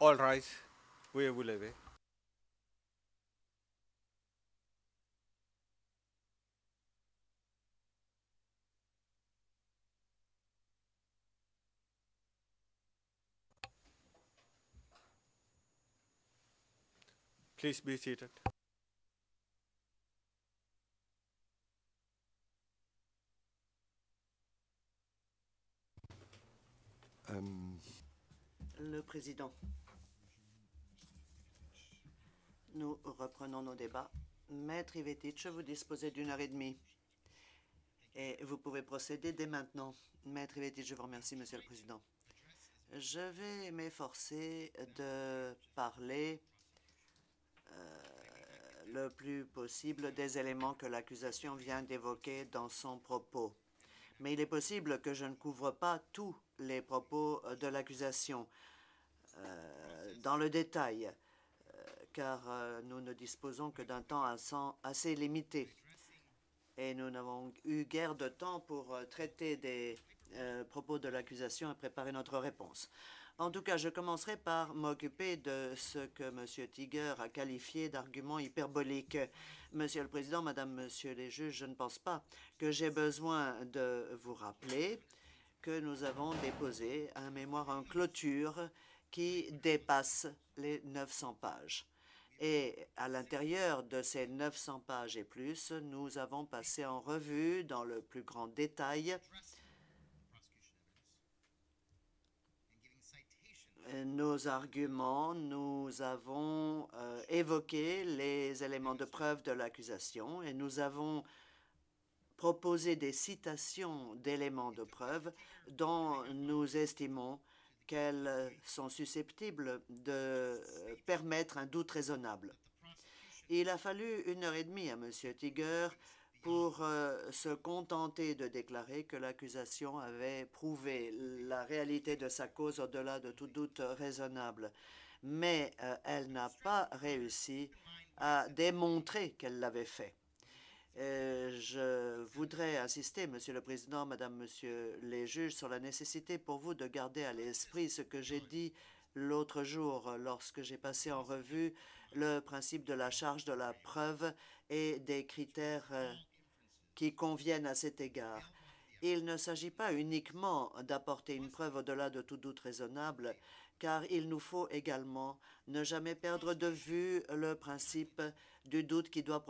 All rise. Veuillez vous lever. Please be seated. Le président, nous reprenons nos débats. Maître Ivetic, vous disposez d'une heure et demie. Et vous pouvez procéder dès maintenant. Maître Ivetic, je vous remercie, Monsieur le Président. Je vais m'efforcer de parler le plus possible des éléments que l'accusation vient d'évoquer dans son propos. Mais il est possible que je ne couvre pas tous les propos de l'accusation dans le détail, car nous ne disposons que d'un temps assez limité. Et nous n'avons eu guère de temps pour traiter des propos de l'accusation et préparer notre réponse. En tout cas, je commencerai par m'occuper de ce que M. Tiger a qualifié d'argument hyperbolique. Monsieur le Président, Madame, Monsieur les juges, je ne pense pas que j'ai besoin de vous rappeler que nous avons déposé un mémoire en clôture qui dépasse les 900 pages. Et à l'intérieur de ces 900 pages et plus, nous avons passé en revue dans le plus grand détail nos arguments, nous avons évoqué les éléments de preuve de l'accusation et nous avons proposé des citations d'éléments de preuve dont nous estimons qu'elles sont susceptibles de permettre un doute raisonnable. Il a fallu une heure et demie à M. Tiger pour se contenter de déclarer que l'accusation avait prouvé la réalité de sa cause au-delà de tout doute raisonnable. Mais elle n'a pas réussi à démontrer qu'elle l'avait fait. Je voudrais insister, Monsieur le Président, Madame, Monsieur les juges, sur la nécessité pour vous de garder à l'esprit ce que j'ai dit l'autre jour lorsque j'ai passé en revue le principe de la charge de la preuve et des critères qui conviennent à cet égard. Il ne s'agit pas uniquement d'apporter une preuve au-delà de tout doute raisonnable, car il nous faut également ne jamais perdre de vue le principe du doute qui doit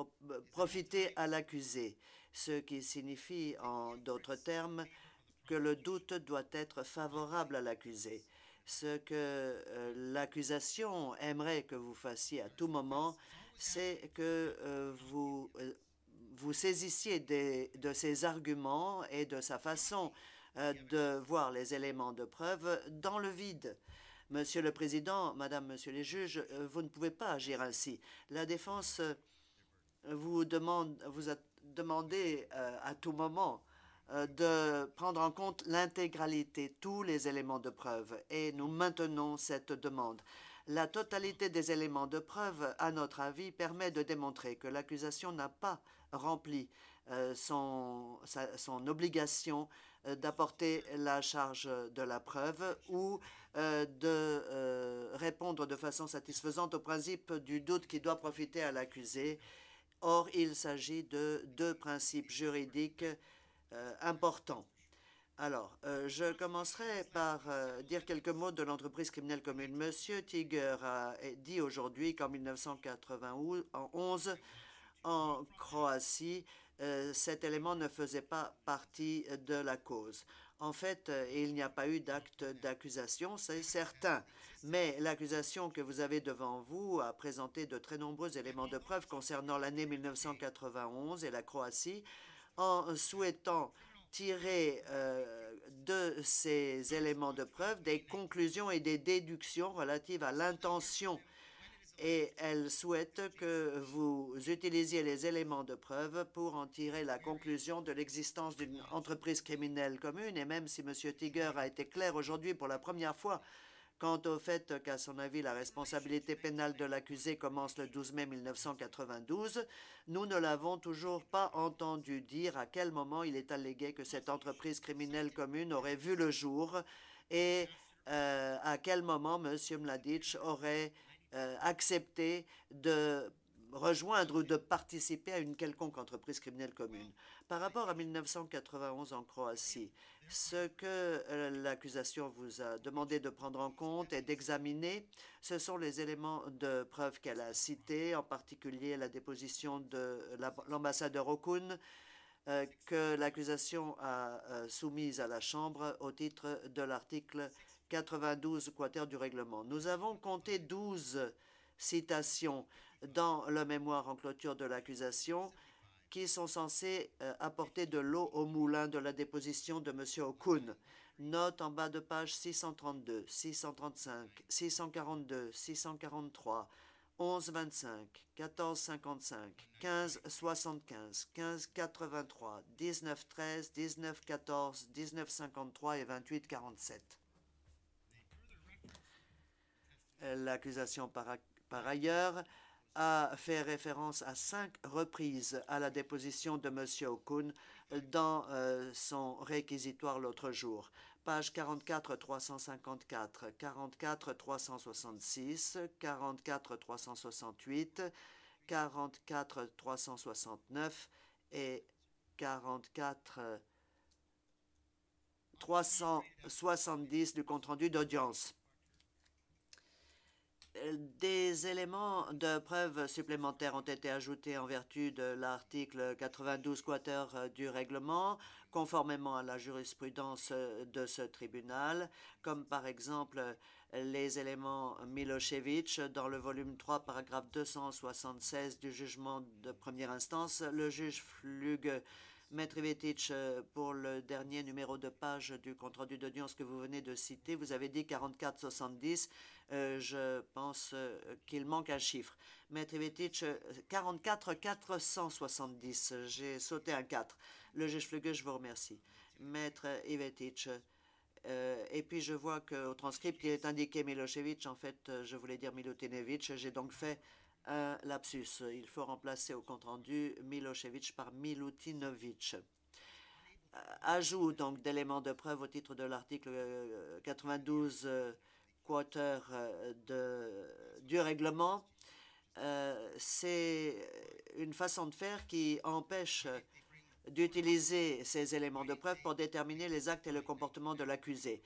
profiter à l'accusé, ce qui signifie en d'autres termes que le doute doit être favorable à l'accusé. Ce que l'accusation aimerait que vous fassiez à tout moment, c'est que vous saisissiez de ses arguments et de sa façon de voir les éléments de preuve dans le vide. Monsieur le Président, Madame, Monsieur les juges, vous ne pouvez pas agir ainsi. La défense vous a demandé à tout moment de prendre en compte l'intégralité, tous les éléments de preuve, et nous maintenons cette demande. La totalité des éléments de preuve, à notre avis, permet de démontrer que l'accusation n'a pas rempli son obligation d'apporter la charge de la preuve ou de répondre de façon satisfaisante au principe du doute qui doit profiter à l'accusé. Or, il s'agit de deux principes juridiques importants. Alors, je commencerai par dire quelques mots de l'entreprise criminelle commune. Monsieur Tiger a dit aujourd'hui qu'en 1991, en Croatie, cet élément ne faisait pas partie de la cause. En fait, il n'y a pas eu d'acte d'accusation, c'est certain. Mais l'accusation que vous avez devant vous a présenté de très nombreux éléments de preuve concernant l'année 1991 et la Croatie, en souhaitant tirer de ces éléments de preuve des conclusions et des déductions relatives à l'intention, et elle souhaite que vous utilisiez les éléments de preuve pour en tirer la conclusion de l'existence d'une entreprise criminelle commune. Et même si M. Tiger a été clair aujourd'hui pour la première fois quant au fait qu'à son avis, la responsabilité pénale de l'accusé commence le 12 mai 1992, nous ne l'avons toujours pas entendu dire à quel moment il est allégué que cette entreprise criminelle commune aurait vu le jour et à quel moment M. Mladic aurait accepté de rejoindre ou de participer à une quelconque entreprise criminelle commune. Par rapport à 1991 en Croatie, ce que l'accusation vous a demandé de prendre en compte et d'examiner, ce sont les éléments de preuve qu'elle a cités, en particulier la déposition de l'ambassadeur Okun, que l'accusation a soumise à la Chambre au titre de l'article 92 quater du règlement. Nous avons compté 12 citations dans le mémoire en clôture de l'accusation qui sont censées apporter de l'eau au moulin de la déposition de M. Okun. Note en bas de page 632, 635, 642, 643, 1125, 1455, 1575, 1583, 1913, 1914, 1953 et 2847. L'accusation, par ailleurs, a fait référence à 5 reprises à la déposition de M. Okun dans son réquisitoire l'autre jour. Page 44 354, 44 366, 44 368, 44 369 et 44 370 du compte-rendu d'audience. Des éléments de preuve supplémentaires ont été ajoutés en vertu de l'article 92 quater du règlement, conformément à la jurisprudence de ce tribunal, comme par exemple les éléments Milosevic dans le volume 3, paragraphe 276 du jugement de première instance. Le juge Flug Metrivetic, pour le dernier numéro de page du compte-rendu d'audience que vous venez de citer, vous avez dit 44-70. Je pense qu'il manque un chiffre. Maître Ivetic, 44-470. J'ai sauté un 4. Le juge Flügge, je vous remercie. Maître Ivetic. Et puis je vois qu'au transcript, il est indiqué Milosevic. En fait, je voulais dire Milutinovic. J'ai donc fait un lapsus. Il faut remplacer au compte-rendu Milosevic par Milutinovic. Ajout donc d'éléments de preuve au titre de l'article 92 quater du règlement. C'est une façon de faire qui empêche d'utiliser ces éléments de preuve pour déterminer les actes et le comportement de l'accusé.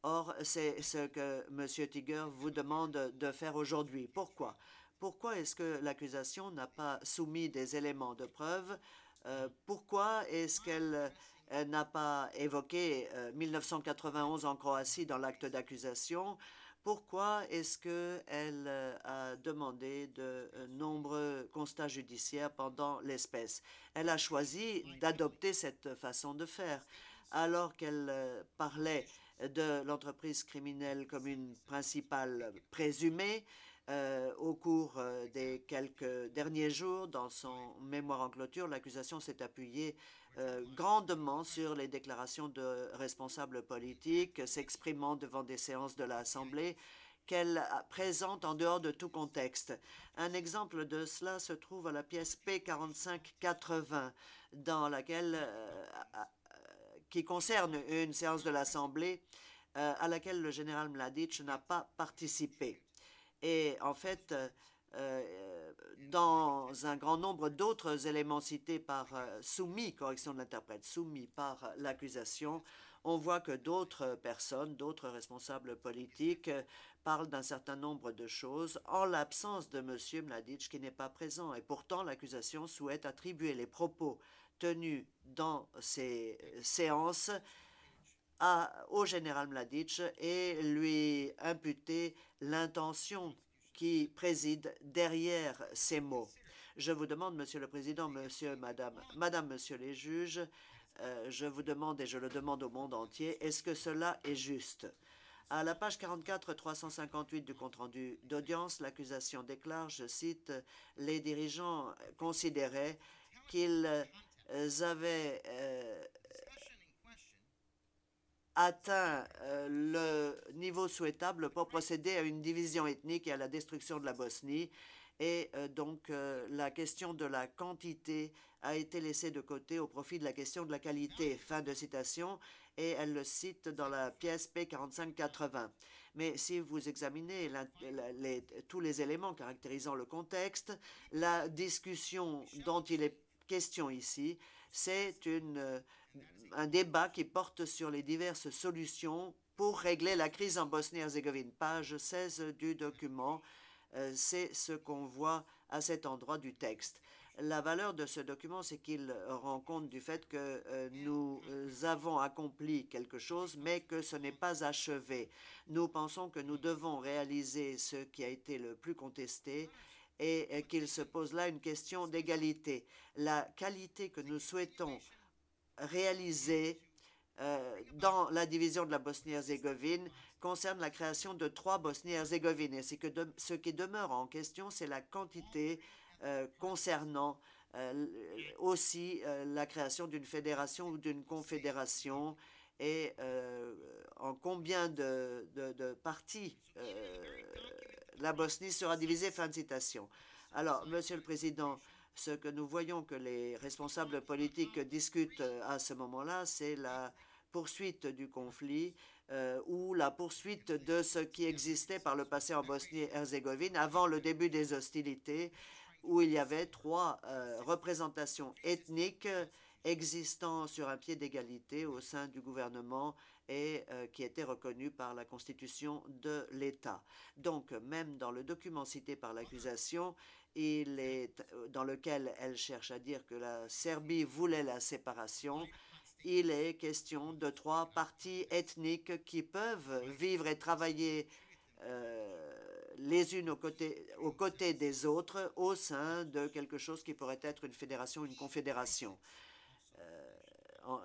Or, c'est ce que M. Tiger vous demande de faire aujourd'hui. Pourquoi? Pourquoi est-ce que l'accusation n'a pas soumis des éléments de preuve? Pourquoi est-ce qu'elle n'a pas évoqué 1991 en Croatie dans l'acte d'accusation? Pourquoi est-ce qu'elle a demandé de nombreux constats judiciaires pendant l'espèce? Elle a choisi d'adopter cette façon de faire alors qu'elle parlait de l'entreprise criminelle comme une principale présumée. Au cours des quelques derniers jours, dans son mémoire en clôture, l'accusation s'est appuyée grandement sur les déclarations de responsables politiques s'exprimant devant des séances de l'Assemblée qu'elle présente en dehors de tout contexte. Un exemple de cela se trouve à la pièce P4580, dans laquelle, qui concerne une séance de l'Assemblée à laquelle le général Mladic n'a pas participé. Et en fait, dans un grand nombre d'autres éléments cités par soumis, correction de l'interprète, soumis par l'accusation, on voit que d'autres personnes, d'autres responsables politiques parlent d'un certain nombre de choses en l'absence de M. Mladic qui n'est pas présent. Et pourtant, l'accusation souhaite attribuer les propos tenus dans ces séances au général Mladic et lui imputer l'intention qui préside derrière ces mots. Je vous demande, Monsieur le Président, Monsieur, Madame, Monsieur les juges, je vous demande et je le demande au monde entier, est-ce que cela est juste? À la page 44 358 du compte-rendu d'audience, l'accusation déclare, je cite, « Les dirigeants considéraient qu'ils avaient atteint le niveau souhaitable pour procéder à une division ethnique et à la destruction de la Bosnie Et donc, la question de la quantité a été laissée de côté au profit de la question de la qualité. Fin de citation. Et elle le cite dans la pièce P4580. Mais si vous examinez tous les éléments caractérisant le contexte, la discussion dont il est question ici, c'est un débat qui porte sur les diverses solutions pour régler la crise en Bosnie-Herzégovine. Page 16 du document, c'est ce qu'on voit à cet endroit du texte. La valeur de ce document, c'est qu'il rend compte du fait que nous avons accompli quelque chose, mais que ce n'est pas achevé. Nous pensons que nous devons réaliser ce qui a été le plus contesté et qu'il se pose là une question d'égalité. La qualité que nous souhaitons réaliser dans la division de la Bosnie-Herzégovine concerne la création de 3 Bosnie-Herzégovines. Et ce qui demeure en question, c'est la quantité concernant aussi la création d'une fédération ou d'une confédération et en combien de parties la Bosnie sera divisée. Fin de citation. Alors, Monsieur le Président, ce que nous voyons que les responsables politiques discutent à ce moment-là, c'est la poursuite du conflit ou la poursuite de ce qui existait par le passé en Bosnie-Herzégovine avant le début des hostilités, où il y avait 3 représentations ethniques existant sur un pied d'égalité au sein du gouvernement et qui étaient reconnues par la constitution de l'État. Donc, même dans le document cité par l'accusation, dans lequel elle cherche à dire que la Serbie voulait la séparation, il est question de 3 parties ethniques qui peuvent vivre et travailler les unes aux côtés des autres au sein de quelque chose qui pourrait être une fédération, une confédération.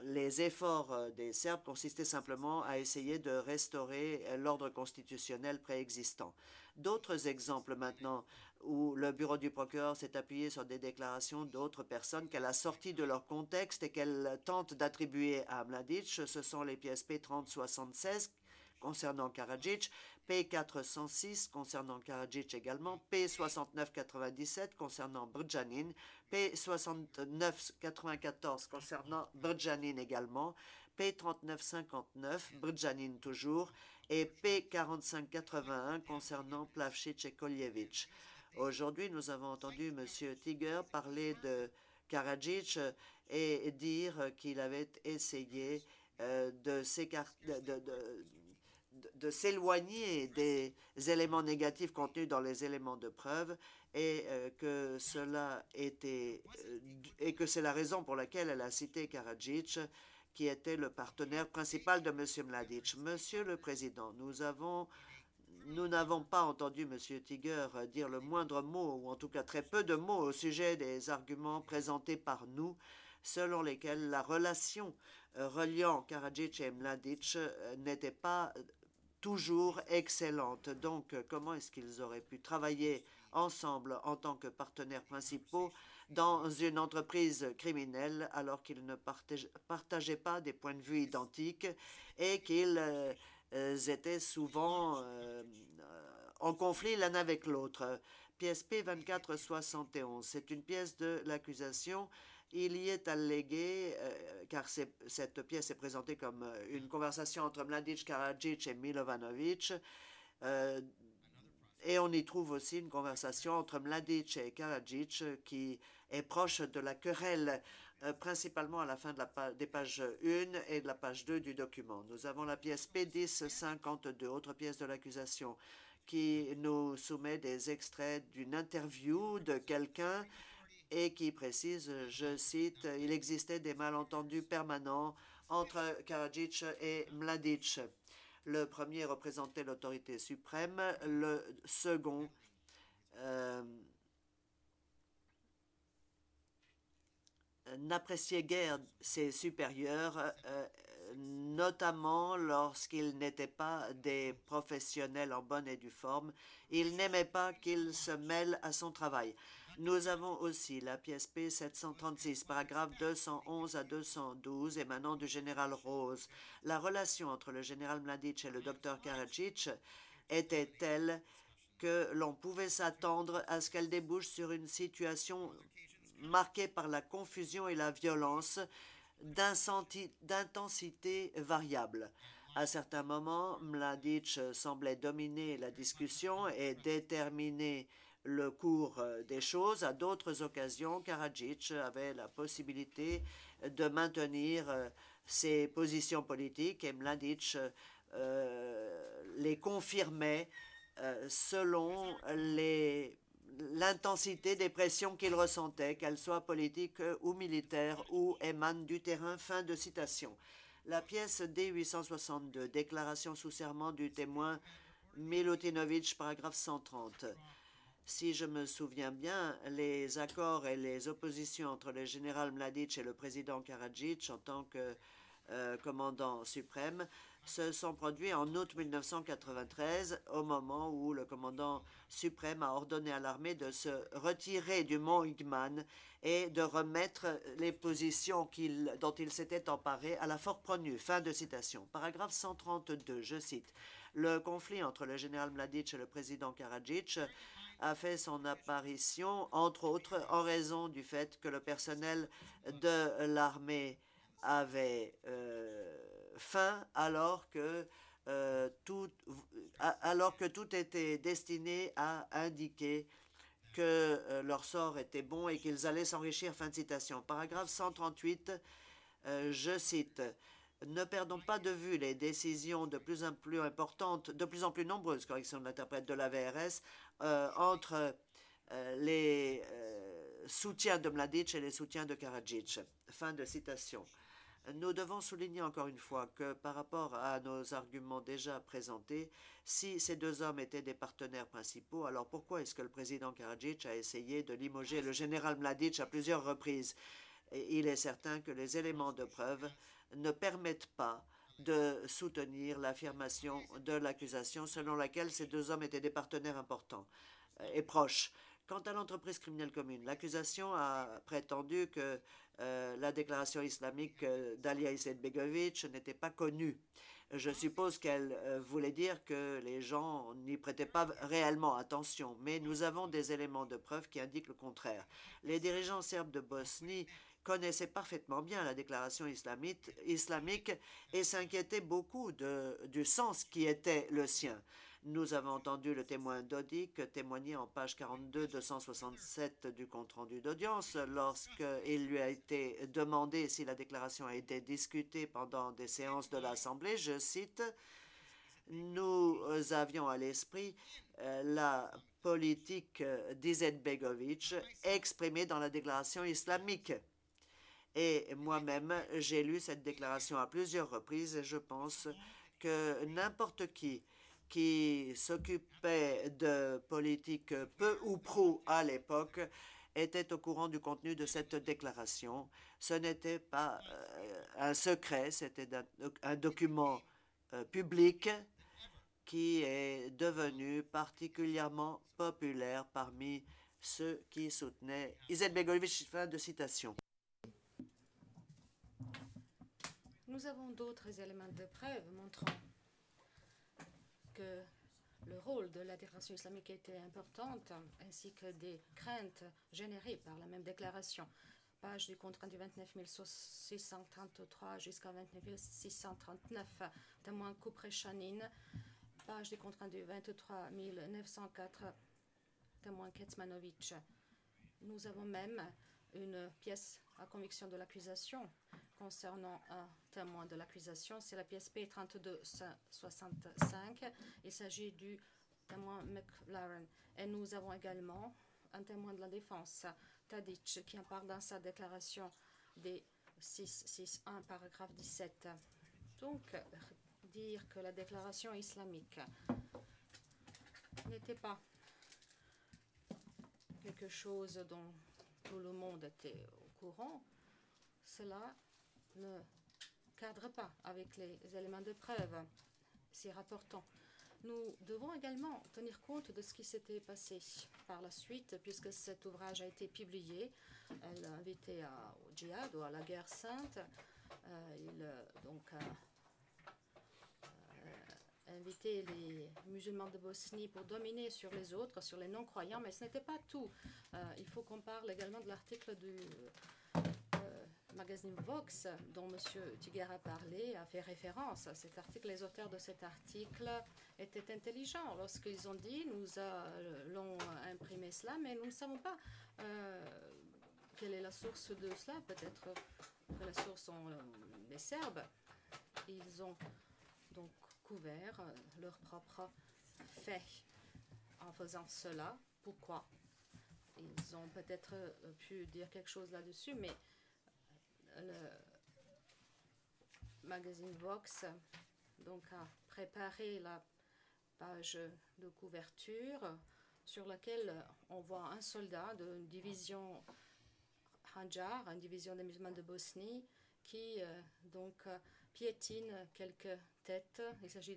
Les efforts des Serbes consistaient simplement à essayer de restaurer l'ordre constitutionnel préexistant. D'autres exemples maintenant où le bureau du procureur s'est appuyé sur des déclarations d'autres personnes qu'elle a sorties de leur contexte et qu'elle tente d'attribuer à Mladic, ce sont les pièces P3076 concernant Karadzic, P406 concernant Karadzic également, P6997 concernant Brjanin, P6994 concernant Brjanin également, P3959 Brjanin toujours, et P4581 concernant Plavšić et Koljević. Aujourd'hui, nous avons entendu M. Tiger parler de Karadzic et dire qu'il avait essayé de s'éloigner des éléments négatifs contenus dans les éléments de preuve et que c'est la raison pour laquelle elle a cité Karadzic, qui était le partenaire principal de M. Mladic. Monsieur le Président, nous n'avons pas entendu M. Tiger dire le moindre mot, ou en tout cas très peu de mots, au sujet des arguments présentés par nous, selon lesquels la relation reliant Karadzic et Mladic n'était pas toujours excellente. Donc, comment est-ce qu'ils auraient pu travailler ensemble en tant que partenaires principaux dans une entreprise criminelle alors qu'ils ne partageaient pas des points de vue identiques et qu'ils étaient souvent en conflit l'un avec l'autre? Pièce P2471, c'est une pièce de l'accusation. Il y est allégué, car cette pièce est présentée comme une conversation entre Mladic, Karadzic et Milovanovic, et on y trouve aussi une conversation entre Mladic et Karadzic qui est proche de la querelle, principalement à la fin des pages 1 et de la page 2 du document. Nous avons la pièce P1052, autre pièce de l'accusation, qui nous soumet des extraits d'une interview de quelqu'un et qui précise, je cite, « Il existait des malentendus permanents entre Karadzic et Mladic. Le premier représentait l'autorité suprême, le second n'appréciait guère ses supérieurs, notamment lorsqu'ils n'étaient pas des professionnels en bonne et due forme. Il n'aimait pas qu'ils se mêlent à son travail. » Nous avons aussi la pièce P736, paragraphes 211 à 212, émanant du général Rose. La relation entre le général Mladic et le docteur Karadzic était telle que l'on pouvait s'attendre à ce qu'elle débouche sur une situation marquée par la confusion et la violence d'intensité variable. À certains moments, Mladic semblait dominer la discussion et déterminer le cours des choses. À d'autres occasions, Karadzic avait la possibilité de maintenir ses positions politiques et Mladic les confirmait selon l'intensité des pressions qu'il ressentait, qu'elles soient politiques ou militaires ou émanent du terrain. Fin de citation. La pièce D862, déclaration sous serment du témoin Milutinovic, paragraphe 130. Si je me souviens bien, les accords et les oppositions entre le général Mladic et le président Karadzic en tant que commandant suprême se sont produits en août 1993, au moment où le commandant suprême a ordonné à l'armée de se retirer du mont Igman et de remettre les positions dont il s'était emparé à la Fort-Pronu. Fin de citation. Paragraphe 132, je cite. Le conflit entre le général Mladic et le président Karadzic a fait son apparition, entre autres, en raison du fait que le personnel de l'armée avait faim alors que tout était destiné à indiquer que leur sort était bon et qu'ils allaient s'enrichir. Fin de citation. Paragraphe 138, je cite. Ne perdons pas de vue les décisions de plus en plus importantes, de plus en plus nombreuses, correction de l'interprète de la VRS, entre les soutiens de Mladic et les soutiens de Karadzic. Fin de citation. Nous devons souligner encore une fois que par rapport à nos arguments déjà présentés, si ces deux hommes étaient des partenaires principaux, alors pourquoi est-ce que le président Karadzic a essayé de limoger le général Mladic à plusieurs reprises? Et il est certain que les éléments de preuve ne permettent pas de soutenir l'affirmation de l'accusation selon laquelle ces deux hommes étaient des partenaires importants et proches. Quant à l'entreprise criminelle commune, l'accusation a prétendu que la déclaration islamique d'Alia Izetbegovic n'était pas connue. Je suppose qu'elle voulait dire que les gens n'y prêtaient pas réellement attention, mais nous avons des éléments de preuve qui indiquent le contraire. Les dirigeants serbes de Bosnie connaissaient parfaitement bien la déclaration islamique et s'inquiétaient beaucoup du sens qui était le sien. Nous avons entendu le témoin Dodik témoigner en page 42-267 du compte-rendu d'audience lorsqu'il lui a été demandé si la déclaration a été discutée pendant des séances de l'Assemblée. Je cite, « Nous avions à l'esprit la politique d'Izetbegovic exprimée dans la déclaration islamique. » Et moi-même, j'ai lu cette déclaration à plusieurs reprises et je pense que n'importe qui s'occupait de politique peu ou prou à l'époque était au courant du contenu de cette déclaration. Ce n'était pas un secret, c'était un document public qui est devenu particulièrement populaire parmi ceux qui soutenaient Izetbegovic. Fin de citation. Nous avons d'autres éléments de preuve montrant que le rôle de la déclaration islamique était important, ainsi que des craintes générées par la même déclaration. Page du compte rendu 29 633 jusqu'à 29 639, témoin Kuprechanin. Page du compte rendu 23 904, témoin Ketsmanovic. Nous avons même une pièce à conviction de l'accusation concernant un témoin de l'accusation, c'est la pièce P3265. Il s'agit du témoin McLaren. Et nous avons également un témoin de la défense, Tadic, qui en parle dans sa déclaration des 661, paragraphe 17. Donc, dire que la déclaration islamique n'était pas quelque chose dont tout le monde était au courant, cela ne cadre pas avec les éléments de preuve si rapportants. Nous devons également tenir compte de ce qui s'était passé par la suite, puisque cet ouvrage a été publié. Elle a invité au djihad ou à la guerre sainte. Il invité les musulmans de Bosnie pour dominer sur les autres, sur les non-croyants, mais ce n'était pas tout. Il faut qu'on parle également de l'article du magazine Vox, dont M. Tiguer a parlé, a fait référence à cet article. Les auteurs de cet article étaient intelligents lorsqu'ils ont dit nous allons imprimer cela, mais nous ne savons pas quelle est la source de cela. Peut-être que la source sont les Serbes. Ils ont donc couvert leurs propres faits en faisant cela. Pourquoi? Ils ont peut-être pu dire quelque chose là-dessus, mais le magazine Vox donc, a préparé la page de couverture sur laquelle on voit un soldat d'une division Handjar, une division des musulmans de Bosnie, qui piétine quelques têtes. Il s'agit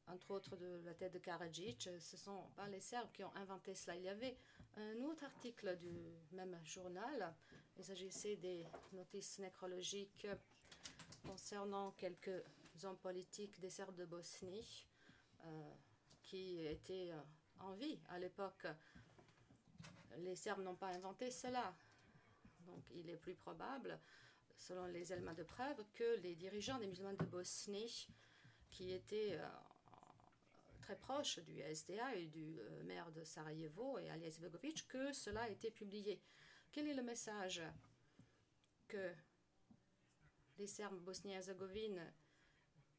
entre autres de la tête de Karadzic. Ce ne sont pas les Serbes qui ont inventé cela. Il y avait un autre article du même journal. Il s'agissait des notices nécrologiques concernant quelques hommes politiques des Serbes de Bosnie qui étaient en vie à l'époque. Les Serbes n'ont pas inventé cela. Donc il est plus probable, selon les éléments de preuve, que les dirigeants des musulmans de Bosnie, qui étaient très proches du SDA et du maire de Sarajevo et Alija Izetbegovic, que cela a été publié. Quel est le message que les Serbes bosniens-herzégovines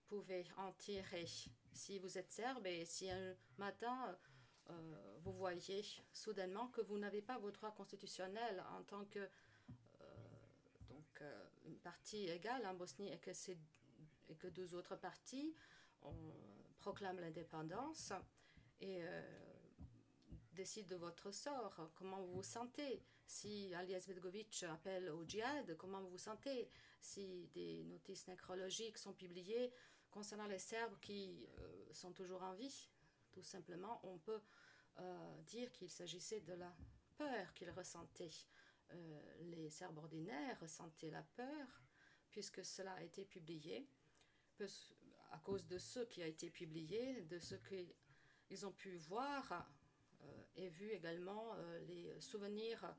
pouvaient en tirer si vous êtes Serbe et si un matin vous voyez soudainement que vous n'avez pas vos droits constitutionnels en tant que une partie égale en Bosnie et que deux autres parties proclament l'indépendance et décident de votre sort. Comment vous vous sentez? Si Alija Izetbegovic appelle au djihad, comment vous vous sentez? Si des notices nécrologiques sont publiées concernant les Serbes qui sont toujours en vie, tout simplement, on peut dire qu'il s'agissait de la peur qu'ils ressentaient. Les Serbes ordinaires ressentaient la peur puisque cela a été publié à cause de ce qui a été publié, de ce qu'ils ont pu voir et vu également les souvenirs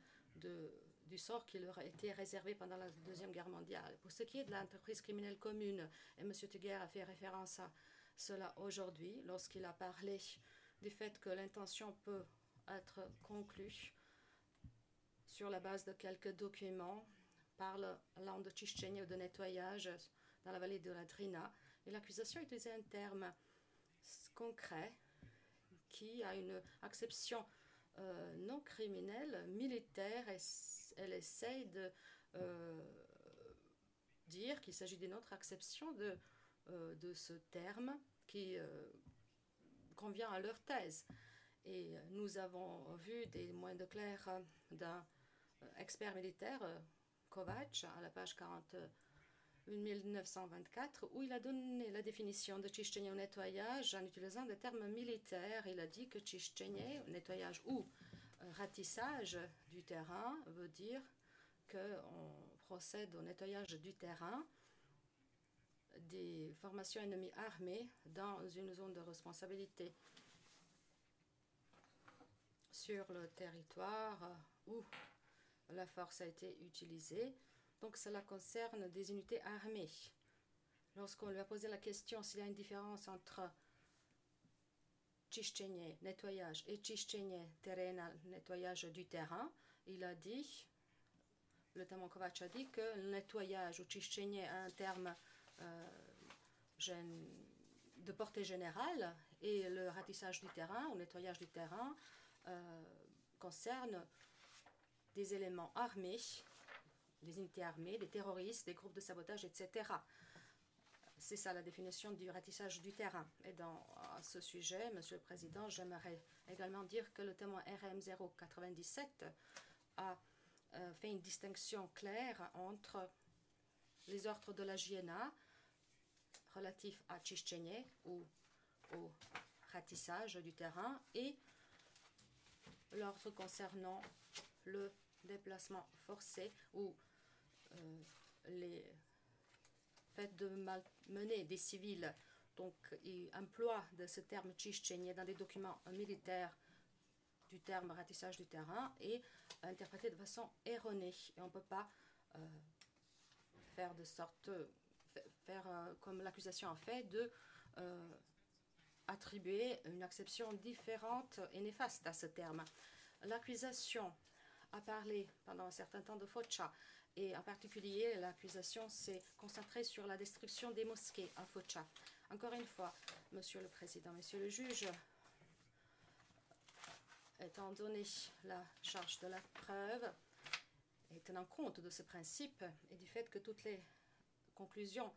du sort qui leur a été réservé pendant la Deuxième Guerre mondiale. Pour ce qui est de l'entreprise criminelle commune, et M. Tiguer a fait référence à cela aujourd'hui lorsqu'il a parlé du fait que l'intention peut être conclue sur la base de quelques documents parlant de Tchichtchénie ou de nettoyage dans la vallée de la Drina. Et l'accusation utilisait un terme concret qui a une acception non criminelle, militaire. Elle essaye de dire qu'il s'agit d'une autre acception de ce terme qui convient à leur thèse. Et nous avons vu des moyens de clair d'un expert militaire, Kovac, à la page 1924, où il a donné la définition de Tchichtchénie au nettoyage en utilisant des termes militaires. Il a dit que Tchichtchénie, nettoyage ou ratissage du terrain, veut dire qu'on procède au nettoyage du terrain des formations ennemies armées dans une zone de responsabilité sur le territoire où la force a été utilisée. Donc cela concerne des unités armées. Lorsqu'on lui a posé la question s'il y a une différence entre Tchichtchénie, nettoyage, et Tchichtchénie, terrain, nettoyage du terrain, il a dit, le témoin Kovac a dit que le nettoyage ou Tchichtchénie a un terme de portée générale et le ratissage du terrain ou nettoyage du terrain concerne des éléments armés, des unités armées, des terroristes, des groupes de sabotage, etc. C'est ça la définition du ratissage du terrain. Et à ce sujet, Monsieur le Président, j'aimerais également dire que le témoin RM 097 a fait une distinction claire entre les ordres de la JNA relatifs à Tchichtchénie ou au ratissage du terrain et l'ordre concernant le déplacement forcé ou les faits de malmener des civils Donc, il emploie de ce terme Tchétchénie dans des documents militaires du terme ratissage du terrain et interprété de façon erronée. Et on ne peut pas faire de sorte, comme l'accusation a fait, de attribuer une acception différente et néfaste à ce terme. L'accusation a parlé pendant un certain temps de Foča et en particulier l'accusation s'est concentrée sur la destruction des mosquées à Foča. Encore une fois, Monsieur le Président, Monsieur le Juge, étant donné la charge de la preuve, et tenant compte de ce principe et du fait que toutes les conclusions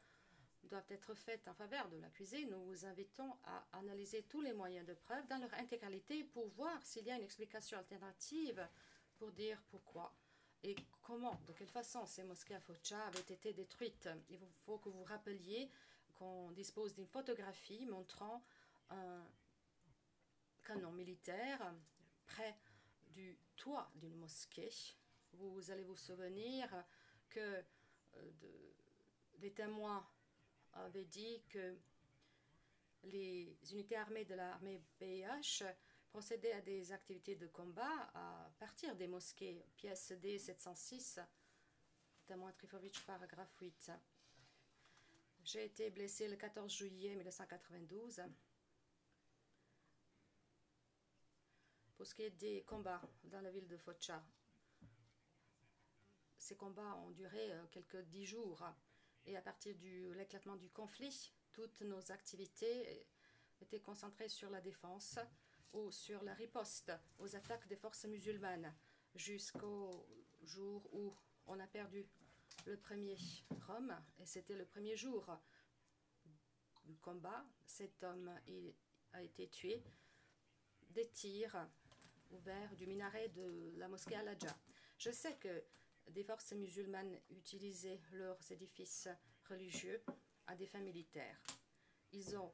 doivent être faites en faveur de l'accusé, nous vous invitons à analyser tous les moyens de preuve dans leur intégralité pour voir s'il y a une explication alternative pour dire pourquoi et comment, de quelle façon ces mosquées à Foča avaient été détruites. Il faut que vous rappeliez qu'on dispose d'une photographie montrant un canon militaire près du toit d'une mosquée. Vous allez vous souvenir que des témoins avaient dit que les unités armées de l'armée BIH procédaient à des activités de combat à partir des mosquées. Pièce D 706, témoin Trifovic, paragraphe 8. J'ai été blessé le 14 juillet 1992. Pour ce qui est des combats dans la ville de Foča, ces combats ont duré quelques 10 jours. Et à partir de l'éclatement du conflit, toutes nos activités étaient concentrées sur la défense ou sur la riposte aux attaques des forces musulmanes jusqu'au jour où on a perdu le premier homme. Et c'était le premier jour du combat. Cet homme a été tué des tirs ouverts du minaret de la mosquée Al-Adja. Je sais que des forces musulmanes utilisaient leurs édifices religieux à des fins militaires. Ils ont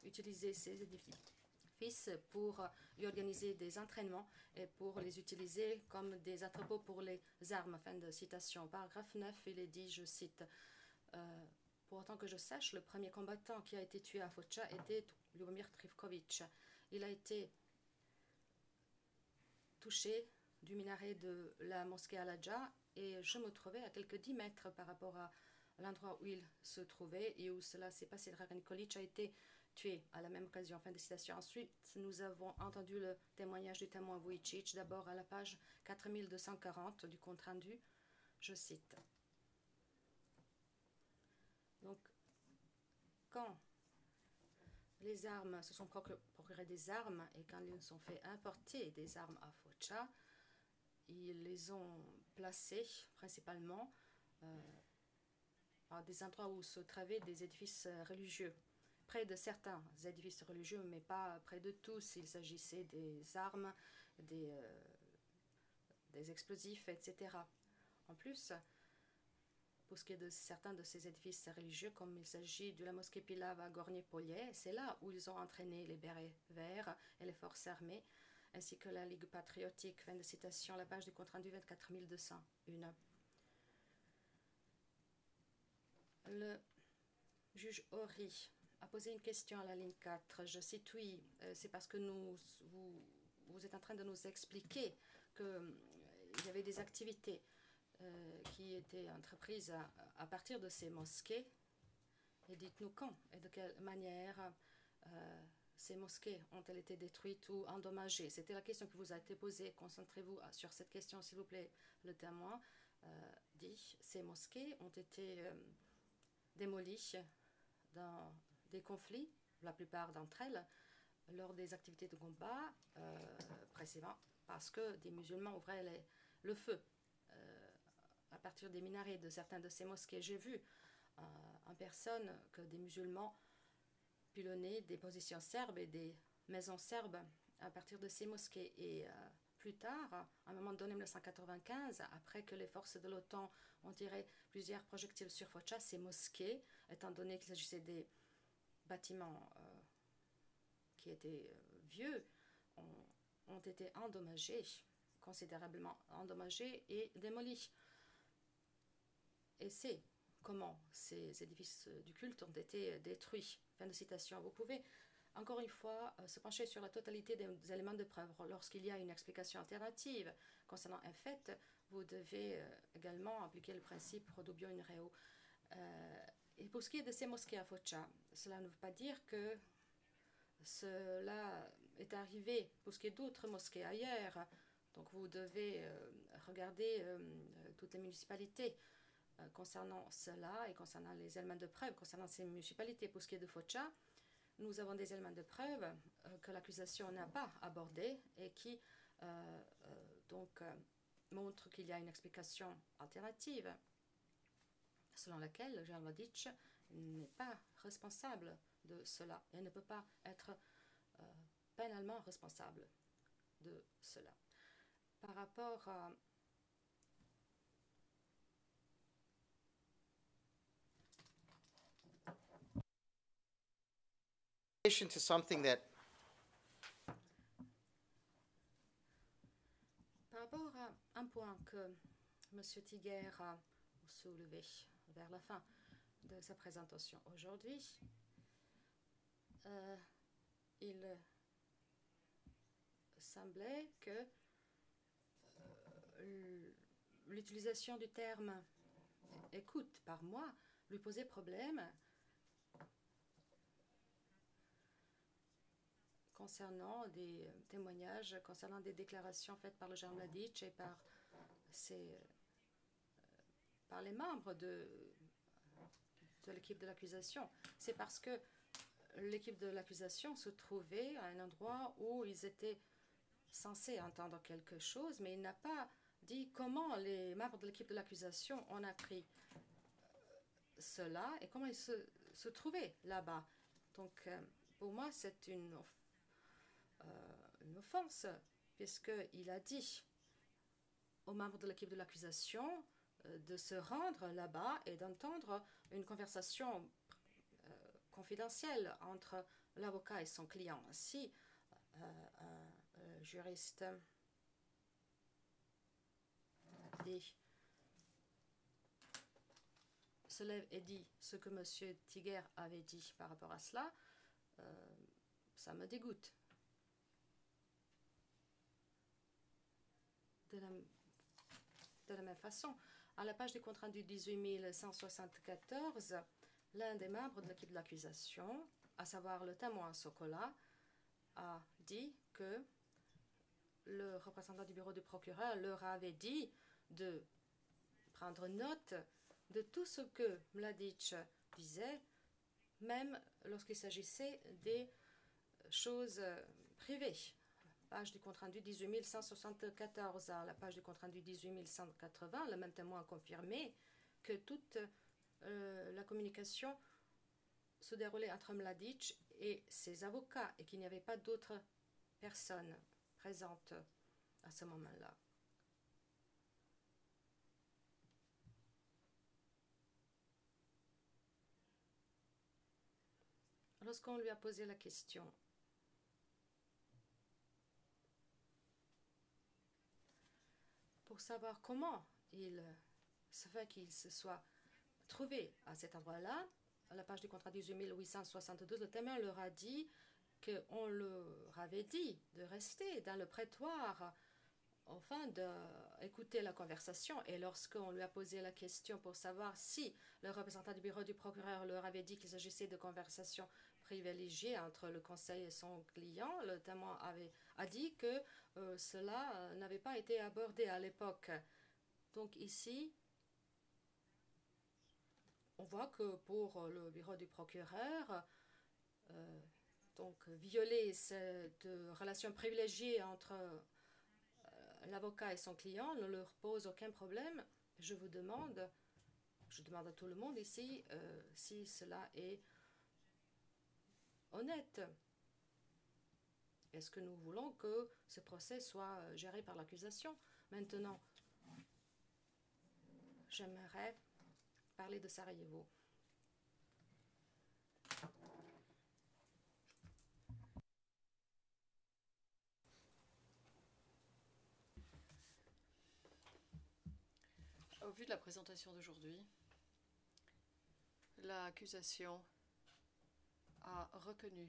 utilisé ces édifices pour y organiser des entraînements et pour les utiliser comme des entrepôts pour les armes. Fin de citation. Paragraphe 9, il est dit, je cite, pour autant que je sache, le premier combattant qui a été tué à Foča était Ljubomir Trifkovic. Il a été touché du minaret de la mosquée Al-Adja et je me trouvais à quelques 10 mètres par rapport à l'endroit où il se trouvait et où cela s'est passé. Dragan Nikolic a été tué à la même occasion. Fin de citation. Ensuite, nous avons entendu le témoignage du témoin Vujicic, d'abord à la page 4240 du compte rendu. Je cite. Donc, quand les armes se sont procurées des armes et quand ils se sont fait importer des armes à Foča, ils les ont placées principalement à des endroits où se trouvaient des édifices religieux. Près de certains édifices religieux, mais pas près de tous. Il s'agissait des armes, des explosifs, etc. En plus, pour ce qui est de certains de ces édifices religieux, comme il s'agit de la mosquée Pilav à Gornje-Polje, c'est là où ils ont entraîné les bérets verts et les forces armées, ainsi que la Ligue patriotique. Fin de citation, la page du compte rendu 24201. Le juge Horry a posé une question à la ligne 4. Je cite, oui, c'est parce que vous êtes en train de nous expliquer qu'il y avait des activités qui étaient entreprises à partir de ces mosquées. Et dites-nous quand et de quelle manière ces mosquées ont-elles été détruites ou endommagées. C'était la question qui vous a été posée. Concentrez-vous sur cette question, s'il vous plaît. Le témoin dit, ces mosquées ont été démolies dans des conflits, la plupart d'entre elles, lors des activités de combat précédemment, parce que des musulmans ouvraient le feu à partir des minarets de certains de ces mosquées. J'ai vu en personne que des musulmans pilonnaient des positions serbes et des maisons serbes à partir de ces mosquées. Et plus tard, à un moment donné, en 1995, après que les forces de l'OTAN ont tiré plusieurs projectiles sur Foča, ces mosquées, étant donné qu'il s'agissait des bâtiments qui étaient vieux, ont été endommagés, considérablement endommagés et démolis. Et c'est comment ces édifices du culte ont été détruits. Fin de citation. Vous pouvez encore une fois se pencher sur la totalité des éléments de preuve. Lorsqu'il y a une explication alternative concernant un fait, vous devez également appliquer le principe pro dubio in reo. Et pour ce qui est de ces mosquées à Foča, cela ne veut pas dire que cela est arrivé pour ce qui est d'autres mosquées ailleurs. Donc vous devez regarder toutes les municipalités concernant cela et concernant les éléments de preuve concernant ces municipalités. Pour ce qui est de Foča, nous avons des éléments de preuve que l'accusation n'a pas abordés et qui montrent qu'il y a une explication alternative selon laquelle Jean Mladic n'est pas responsable de cela et ne peut pas être pénalement responsable de cela. Par rapport à To something that Par rapport à un point que M. Tiguer a soulevé vers la fin de sa présentation aujourd'hui, il semblait que l'utilisation du terme écoute par moi lui posait problème concernant des témoignages, concernant des déclarations faites par le Jean Mladic et par les membres de l'équipe de l'accusation. C'est parce que l'équipe de l'accusation se trouvait à un endroit où ils étaient censés entendre quelque chose, mais il n'a pas dit comment les membres de l'équipe de l'accusation ont appris cela et comment ils se trouvaient là-bas. Donc, pour moi, c'est une offense, puisqu'il a dit aux membres de l'équipe de l'accusation de se rendre là-bas et d'entendre une conversation confidentielle entre l'avocat et son client. Si un juriste se lève et dit ce que M. Tiguer avait dit par rapport à cela, ça me dégoûte. De la même façon, à la page du compte rendu 18174, l'un des membres de l'équipe de l'accusation, à savoir le témoin Sokola, a dit que le représentant du bureau du procureur leur avait dit de prendre note de tout ce que Mladic disait, même lorsqu'il s'agissait des choses privées. Page du compte rendu 18174 à la page du compte rendu 18180, le même témoin a confirmé que toute la communication se déroulait entre Mladic et ses avocats et qu'il n'y avait pas d'autres personnes présentes à ce moment-là. Lorsqu'on lui a posé la question pour savoir comment il se fait qu'il se soit trouvé à cet endroit-là, à la page du contrat 18872, le témoin leur a dit qu'on leur avait dit de rester dans le prétoire afin d'écouter la conversation. Et lorsqu'on lui a posé la question pour savoir si le représentant du bureau du procureur leur avait dit qu'il s'agissait de conversations privilégiées entre le conseil et son client, le témoin a dit que cela n'avait pas été abordé à l'époque. Donc ici, on voit que pour le bureau du procureur, violer cette relation privilégiée entre l'avocat et son client ne leur pose aucun problème. Je demande à tout le monde ici si cela est honnête. Est-ce que nous voulons que ce procès soit géré par l'accusation? Maintenant, j'aimerais parler de Sarajevo. Au vu de la présentation d'aujourd'hui, accusation a reconnu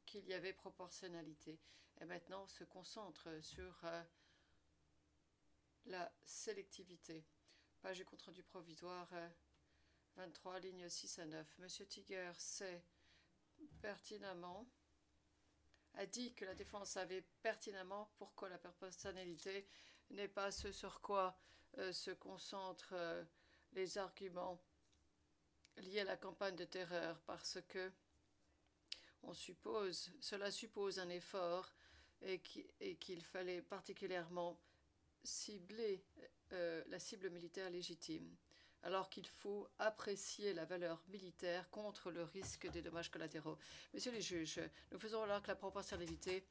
qu'il y avait proportionnalité et maintenant se concentre sur la sélectivité. Page du compte rendu provisoire 23, lignes 6 à 9. Monsieur Tiger sait pertinemment, a dit que la défense savait pertinemment pourquoi la proportionnalité n'est pas ce sur quoi se concentrent les arguments liés à la campagne de terreur, parce que cela suppose un effort et qu'il fallait particulièrement cibler la cible militaire légitime, alors qu'il faut apprécier la valeur militaire contre le risque des dommages collatéraux. Messieurs les juges, nous faisons alors que la proportionnalité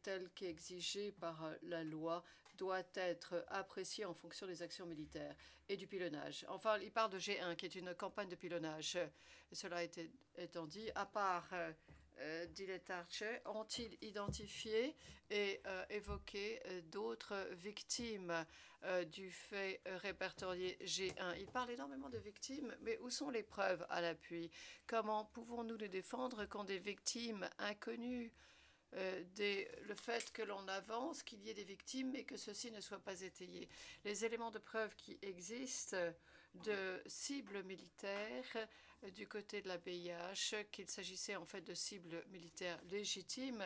telle qu'exigée par la loi doit être appréciée en fonction des actions militaires et du pilonnage. Enfin, il parle de G1, qui est une campagne de pilonnage. Cela étant dit, à part Dillet Archer, ont-ils identifié et évoqué d'autres victimes du fait répertorié G1? Il parle énormément de victimes, mais où sont les preuves à l'appui? Comment pouvons-nous nous défendre quand des victimes inconnues, le fait que l'on avance, qu'il y ait des victimes, mais que ceci ne soit pas étayé? Les éléments de preuve qui existent de cibles militaires du côté de la BIH, qu'il s'agissait en fait de cibles militaires légitimes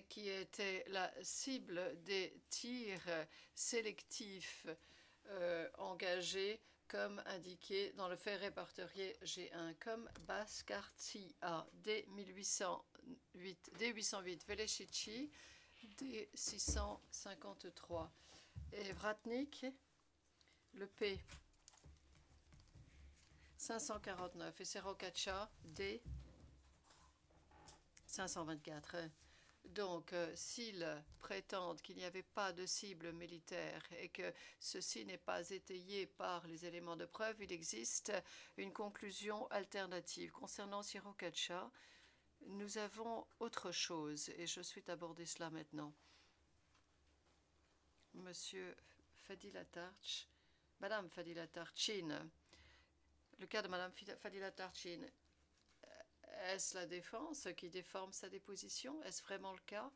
qui étaient la cible des tirs sélectifs engagés comme indiqué dans le fait répertorié G1, comme Baskartia, D808, Velechichi, D653, et Vratnik, le P 549, et Serokacha, D 524. Donc, s'ils prétendent qu'il n'y avait pas de cible militaire et que ceci n'est pas étayé par les éléments de preuve, il existe une conclusion alternative. Concernant Sirokacha, nous avons autre chose et je souhaite aborder cela maintenant. Monsieur Fadila Tarch, Madame Fadila Tarchin, le cas de Madame Fadila Tarchin, est-ce la défense qui déforme sa déposition? Est-ce vraiment le cas?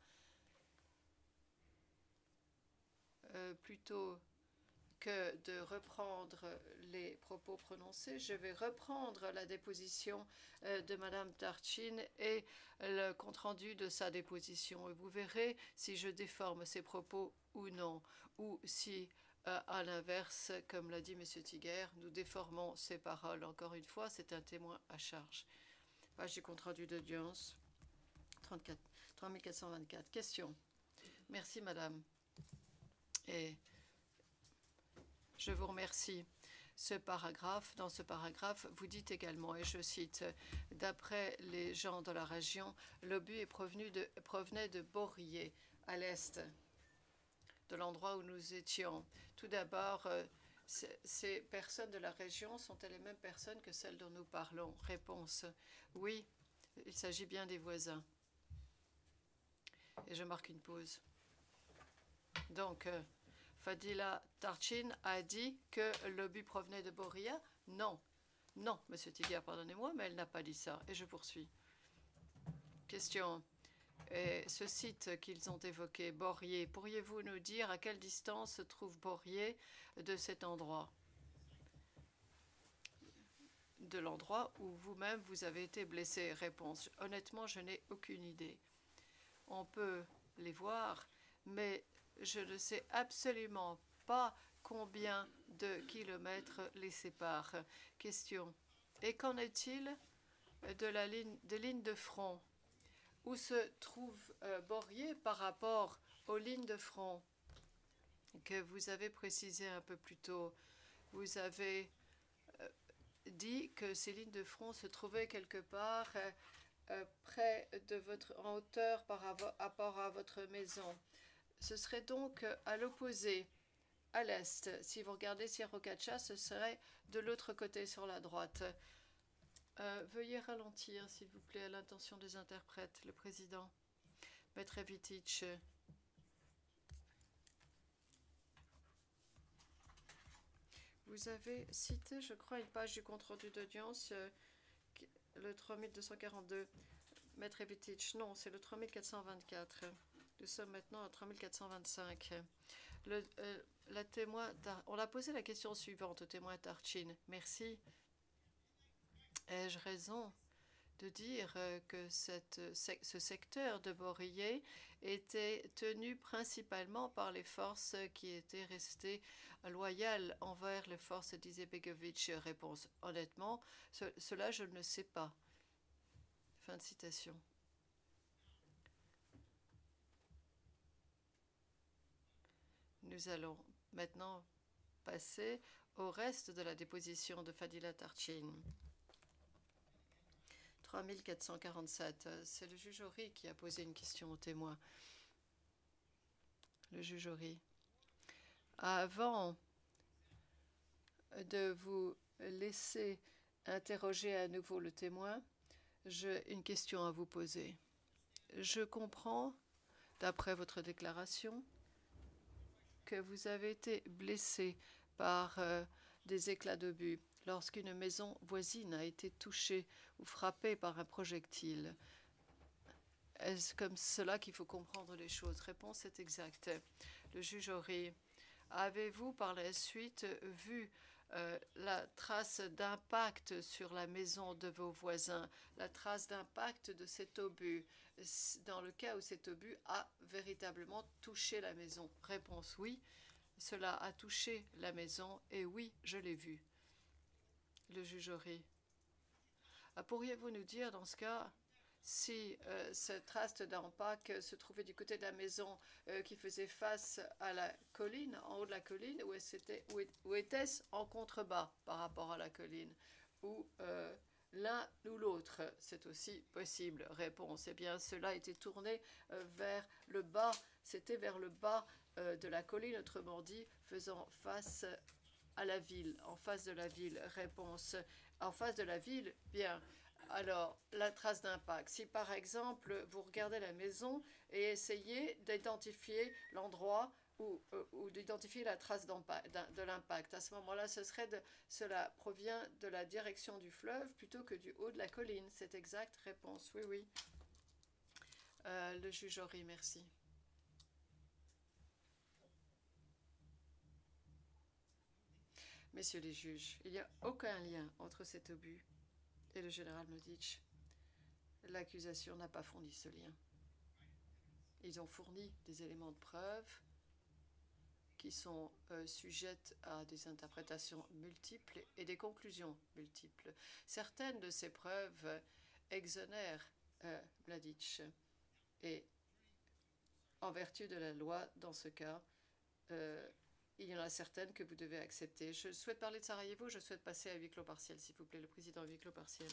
Plutôt que de reprendre les propos prononcés, je vais reprendre la déposition de Madame Tarchin et le compte-rendu de sa déposition. Et vous verrez si je déforme ses propos ou non, ou si, à l'inverse, comme l'a dit M. Tiger, nous déformons ses paroles. Encore une fois, c'est un témoin à charge. Page du compte-rendu d'audience, 3424. Question. Merci, madame. Et je vous remercie. Dans ce paragraphe, vous dites également, et je cite, « D'après les gens de la région, l'obus provenait de Borillet, à l'est de l'endroit où nous étions. Tout d'abord, ces personnes de la région sont-elles les mêmes personnes que celles dont nous parlons? Réponse. Oui, il s'agit bien des voisins. Et je marque une pause. Donc, Fadila Tarchin a dit que l'obus provenait de Boria? Non. Non, Monsieur Tiger, pardonnez-moi, mais elle n'a pas dit ça. Et je poursuis. Question. Et ce site qu'ils ont évoqué, Borier, pourriez-vous nous dire à quelle distance se trouve Borier de cet endroit? De l'endroit où vous-même vous avez été blessé. Réponse. Honnêtement, je n'ai aucune idée. On peut les voir, mais je ne sais absolument pas combien de kilomètres les séparent. Question. Et qu'en est-il de ligne de front? Où se trouve Borier par rapport aux lignes de front que vous avez précisées un peu plus tôt? Vous avez dit que ces lignes de front se trouvaient quelque part près de en hauteur par rapport à votre maison. Ce serait donc à l'opposé, à l'est. Si vous regardez Sirokacha, ce serait de l'autre côté sur la droite. Veuillez ralentir, s'il vous plaît, à l'intention des interprètes, le président. Maître Vitich. Vous avez cité, je crois, une page du compte-rendu d'audience, le 3242. Maître Evitich, non, c'est le 3424. Nous sommes maintenant à 3425. La témoin, on a posé la question suivante au témoin Tarchin. Merci. Ai-je raison de dire que ce secteur de Borillet était tenu principalement par les forces qui étaient restées loyales envers les forces d'Izetbegovic? Réponse, honnêtement, cela je ne le sais pas. Fin de citation. Nous allons maintenant passer au reste de la déposition de Fadila Tarchin. 3447. C'est le juge Horry qui a posé une question au témoin. Le juge Horry. Avant de vous laisser interroger à nouveau le témoin, j'ai une question à vous poser. Je comprends, d'après votre déclaration, que vous avez été blessé par des éclats d'obus lorsqu'une maison voisine a été touchée ou frappée par un projectile. Est-ce comme cela qu'il faut comprendre les choses? Réponse est exacte. Le juge Horry, avez-vous par la suite vu la trace d'impact sur la maison de vos voisins, la trace d'impact de cet obus, dans le cas où cet obus a véritablement touché la maison? Réponse oui, cela a touché la maison et oui, je l'ai vu. Le juge Horry. Pourriez-vous nous dire dans ce cas si cette trace d'impact se trouvait du côté de la maison qui faisait face à la colline, en haut de la colline, ou était-ce en contrebas par rapport à la colline, ou l'un ou l'autre? C'est aussi possible. Réponse, eh bien, cela était tourné vers le bas, c'était vers le bas de la colline, autrement dit, faisant face à la ville, en face de la ville. Réponse, en face de la ville, bien. Alors, la trace d'impact. Si par exemple, vous regardez la maison et essayez d'identifier l'endroit ou d'identifier la trace de l'impact, à ce moment-là, cela provient de la direction du fleuve plutôt que du haut de la colline. C'est exact. Réponse, oui, oui. Le juge Horry, merci. Messieurs les juges, il n'y a aucun lien entre cet obus et le général Mladic. L'accusation n'a pas fourni ce lien. Ils ont fourni des éléments de preuve qui sont sujettes à des interprétations multiples et des conclusions multiples. Certaines de ces preuves exonèrent Mladic et en vertu de la loi, dans ce cas, il y en a certaines que vous devez accepter. Je souhaite parler de Sarajevo, je souhaite passer à huis clos partiel, s'il vous plaît, le président à huis clos partiel.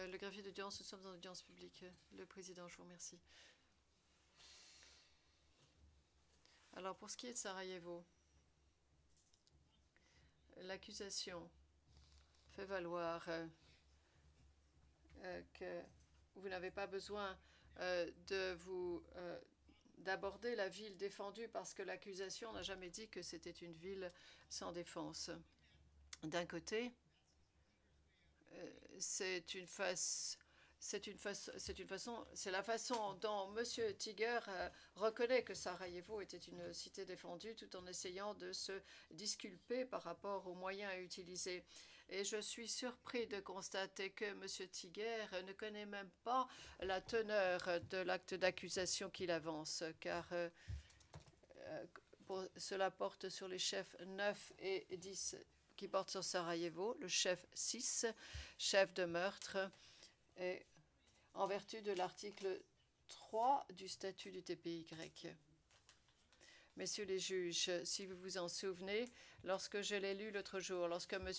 Le greffier d'audience, nous sommes en audience publique. Le président, je vous remercie. Alors, pour ce qui est de Sarajevo, l'accusation fait valoir que vous n'avez pas besoin d'aborder la ville défendue parce que l'accusation n'a jamais dit que c'était une ville sans défense. D'un côté, c'est la façon dont M. Tiger reconnaît que Sarajevo était une cité défendue tout en essayant de se disculper par rapport aux moyens à utiliser. Et je suis surpris de constater que M. Tiger ne connaît même pas la teneur de l'acte d'accusation qu'il avance, car cela porte sur les chefs 9 et 10 qui portent sur Sarajevo, le chef 6, chef de meurtre, et en vertu de l'article 3 du statut du TPY. Messieurs les juges, si vous vous en souvenez, lorsque je l'ai lu l'autre jour, lorsque M.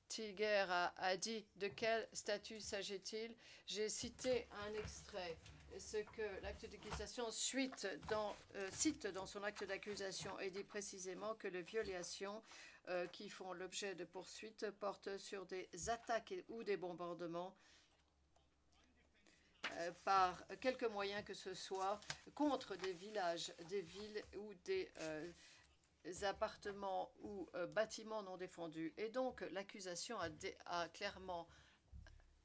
Tiger a dit de quel statut s'agit-il, j'ai cité un extrait. Ce que l'acte d'accusation cite dans son acte d'accusation et dit précisément que les violations qui font l'objet de poursuites portent sur des attaques ou des bombardements par quelque moyen que ce soit contre des villages, des villes ou des appartements ou bâtiments non défendus. Et donc l'accusation a clairement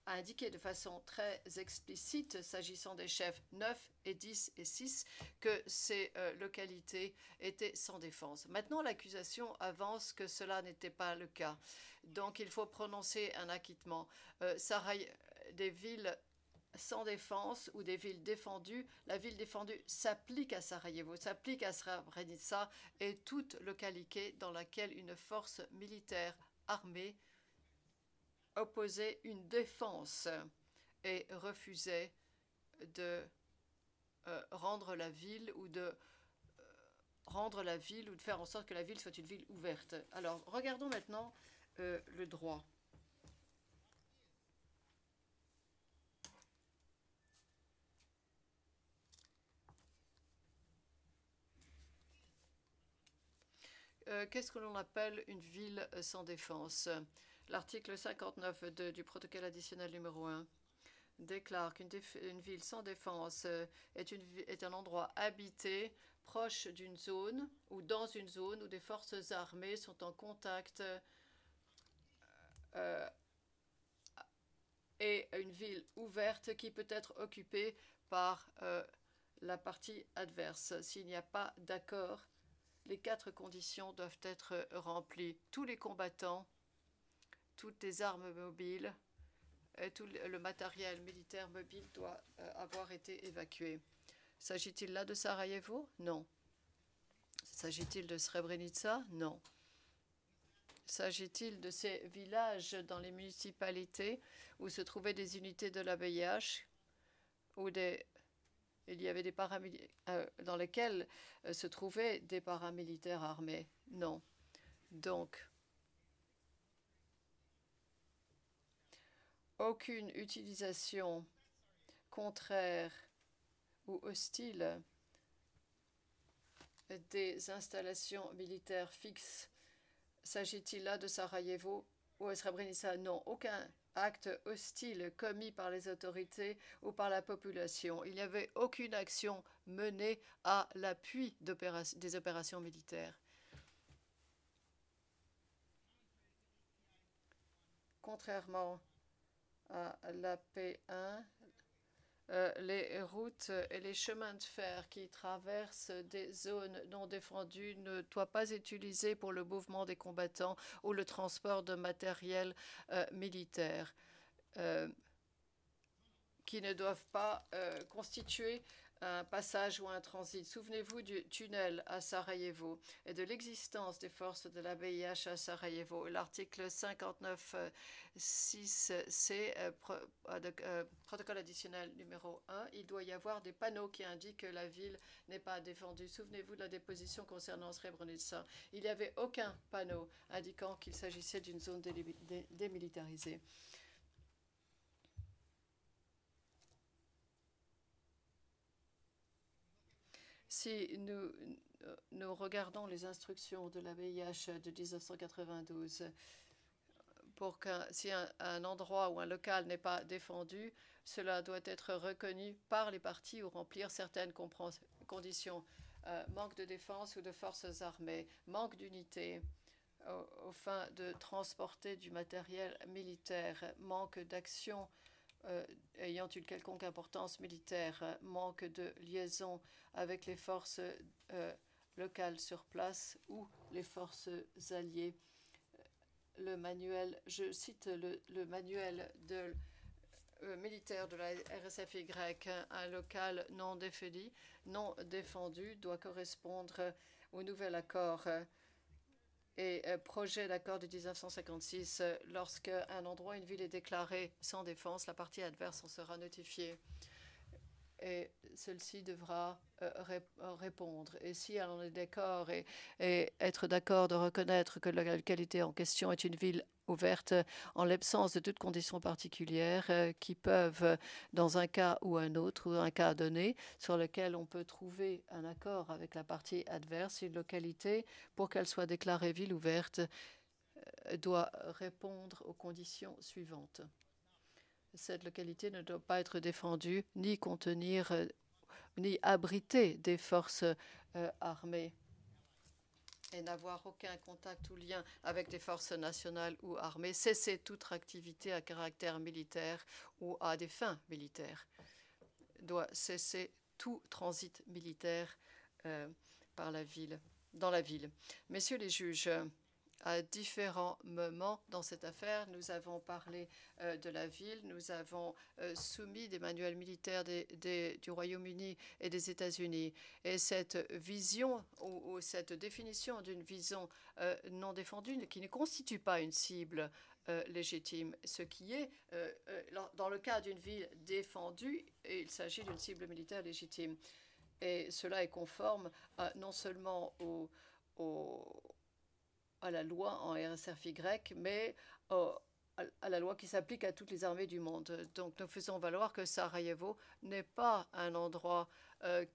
indiqué de façon très explicite, s'agissant des chefs 9 et 10 et 6, que ces localités étaient sans défense. Maintenant, l'accusation avance que cela n'était pas le cas. Donc, il faut prononcer un acquittement. Des villes sans défense ou des villes défendues, la ville défendue s'applique à Sarajevo, s'applique à Srebrenica et toute localité dans laquelle une force militaire armée opposait une défense et refusait de rendre la ville ou de faire en sorte que la ville soit une ville ouverte. Alors, regardons maintenant le droit. Qu'est-ce que l'on appelle une ville sans défense? L'article 59 du protocole additionnel numéro 1 déclare qu'une ville sans défense est un endroit habité proche d'une zone ou dans une zone où des forces armées sont en contact et une ville ouverte qui peut être occupée par la partie adverse. S'il n'y a pas d'accord, les 4 conditions doivent être remplies. Tous les combattants, toutes les armes mobiles et tout le matériel militaire mobile doit avoir été évacué. S'agit-il là de Sarajevo? Non. S'agit-il de Srebrenica? Non. S'agit-il de ces villages dans les municipalités où se trouvaient des unités de la VIH, où il y avait des dans lesquels se trouvaient des paramilitaires armés? Non. Donc, aucune utilisation contraire ou hostile des installations militaires fixes. S'agit-il là de Sarajevo ou de Srebrenica? Non, aucun acte hostile commis par les autorités ou par la population. Il n'y avait aucune action menée à l'appui des opérations militaires. Contrairement à l'AP1, les routes et les chemins de fer qui traversent des zones non défendues ne doivent pas être utilisés pour le mouvement des combattants ou le transport de matériel militaire, qui ne doivent pas constituer un passage ou un transit. Souvenez-vous du tunnel à Sarajevo et de l'existence des forces de la VIH à Sarajevo. L'article 59.6c, protocole additionnel numéro 1, il doit y avoir des panneaux qui indiquent que la ville n'est pas défendue. Souvenez-vous de la déposition concernant Srebrenica. Il n'y avait aucun panneau indiquant qu'il s'agissait d'une zone démilitarisée. Si nous regardons les instructions de la VIH de 1992, si un endroit ou un local n'est pas défendu, cela doit être reconnu par les parties ou remplir certaines conditions. Manque de défense ou de forces armées, manque d'unité aux fins de transporter du matériel militaire, manque d'action ayant une quelconque importance militaire, manque de liaison avec les forces locales sur place ou les forces alliées. Le manuel, je cite le manuel militaire de la RSFY, un local non défendu doit correspondre au nouvel accord et projet d'accord de 1956. Lorsque un endroit, une ville est déclarée sans défense, la partie adverse en sera notifiée et celle-ci devra répondre. Et si elle en est d'accord et être d'accord de reconnaître que la localité en question est une ville ouverte en l'absence de toutes conditions particulières qui peuvent, dans un cas ou un autre, ou un cas donné, sur lequel on peut trouver un accord avec la partie adverse, une localité, pour qu'elle soit déclarée ville ouverte, doit répondre aux conditions suivantes. Cette localité ne doit pas être défendue, ni contenir, ni abriter des forces armées et n'avoir aucun contact ou lien avec des forces nationales ou armées, cesser toute activité à caractère militaire ou à des fins militaires, doit cesser tout transit militaire dans la ville. Messieurs les juges, à différents moments dans cette affaire, nous avons parlé de la ville, nous avons soumis des manuels militaires du Royaume-Uni et des États-Unis. Et cette vision ou cette définition d'une vision non défendue qui ne constitue pas une cible légitime, ce qui est, dans le cas d'une ville défendue, il s'agit d'une cible militaire légitime. Et cela est conforme non seulement à la loi en RSFY, mais à la loi qui s'applique à toutes les armées du monde. Donc nous faisons valoir que Sarajevo n'est pas un endroit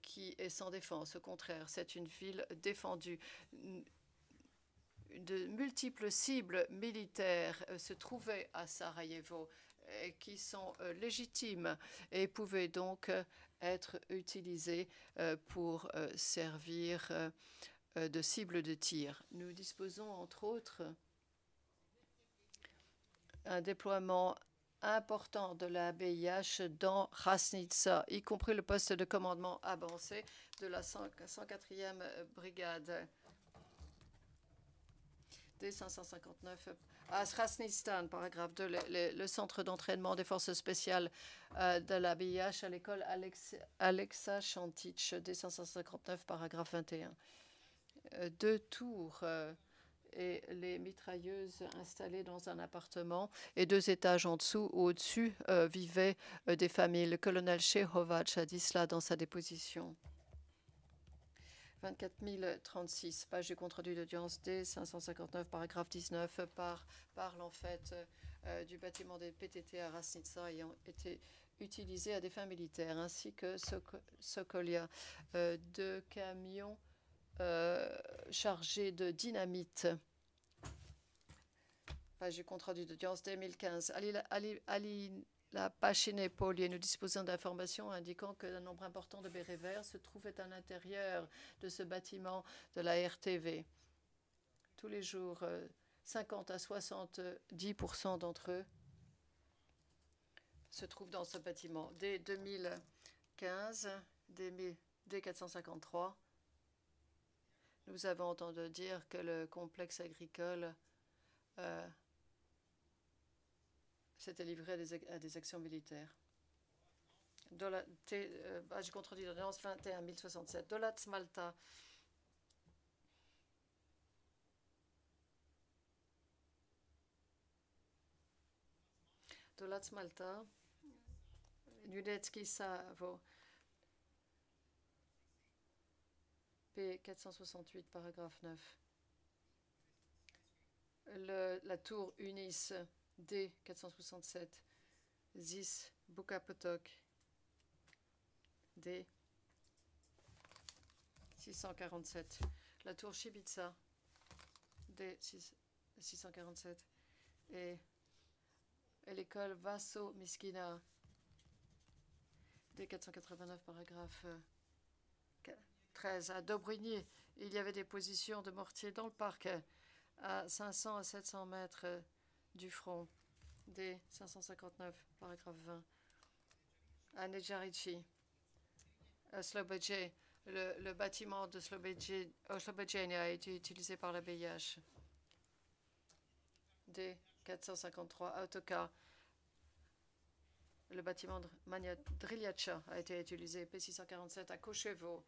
qui est sans défense. Au contraire, c'est une ville défendue. De multiples cibles militaires se trouvaient à Sarajevo qui sont légitimes et pouvaient donc être utilisées pour servir de cible de tir. Nous disposons entre autres un déploiement important de la BIH dans Krasnitsa, y compris le poste de commandement avancé de la 104e brigade D559 à Krasnitstan, paragraphe 2, le centre d'entraînement des forces spéciales de la BIH à l'école Alexa Chantic, D559, paragraphe 21. 2 tours et les mitrailleuses installées dans un appartement et 2 étages en dessous. Au-dessus vivaient des familles. Le colonel Shehovac a dit cela dans sa déposition. 24 036, page du compte-rendu d'audience D 559, paragraphe 19, parle en fait du bâtiment des PTT à Krasnitsa ayant été utilisé à des fins militaires, ainsi que Sokolia, 2 camions chargé de dynamite. Page du compte-rendu d'audience 2015. La Pachine Polier, nous disposons d'informations indiquant qu'un nombre important de bérets verts se trouvait à l'intérieur de ce bâtiment de la RTV. Tous les jours, 50 à 70% d'entre eux se trouvent dans ce bâtiment. Dès 2015, dès 453, nous avons entendu dire que le complexe agricole s'était livré à des actions militaires. J'ai contredit l'ordonnance 21 067. Dolat Malta. Dolat Malta. Nudetski Savo. P468, paragraphe 9. La tour Unis, D467. Zis, Bukapotok, D. 647. La tour Shibiza, D647. Et l'école Vasso Miskina, D489, paragraphe 13. À Dobrigny, il y avait des positions de mortier dans le parc à 500 à 700 mètres du front. D559, paragraphe 20. À Nedjarici, à Slobodje, le bâtiment de Slobodjenia a été utilisé par la BIH. D453, autocar. Le bâtiment de Driljača a été utilisé. P647 à Koševo.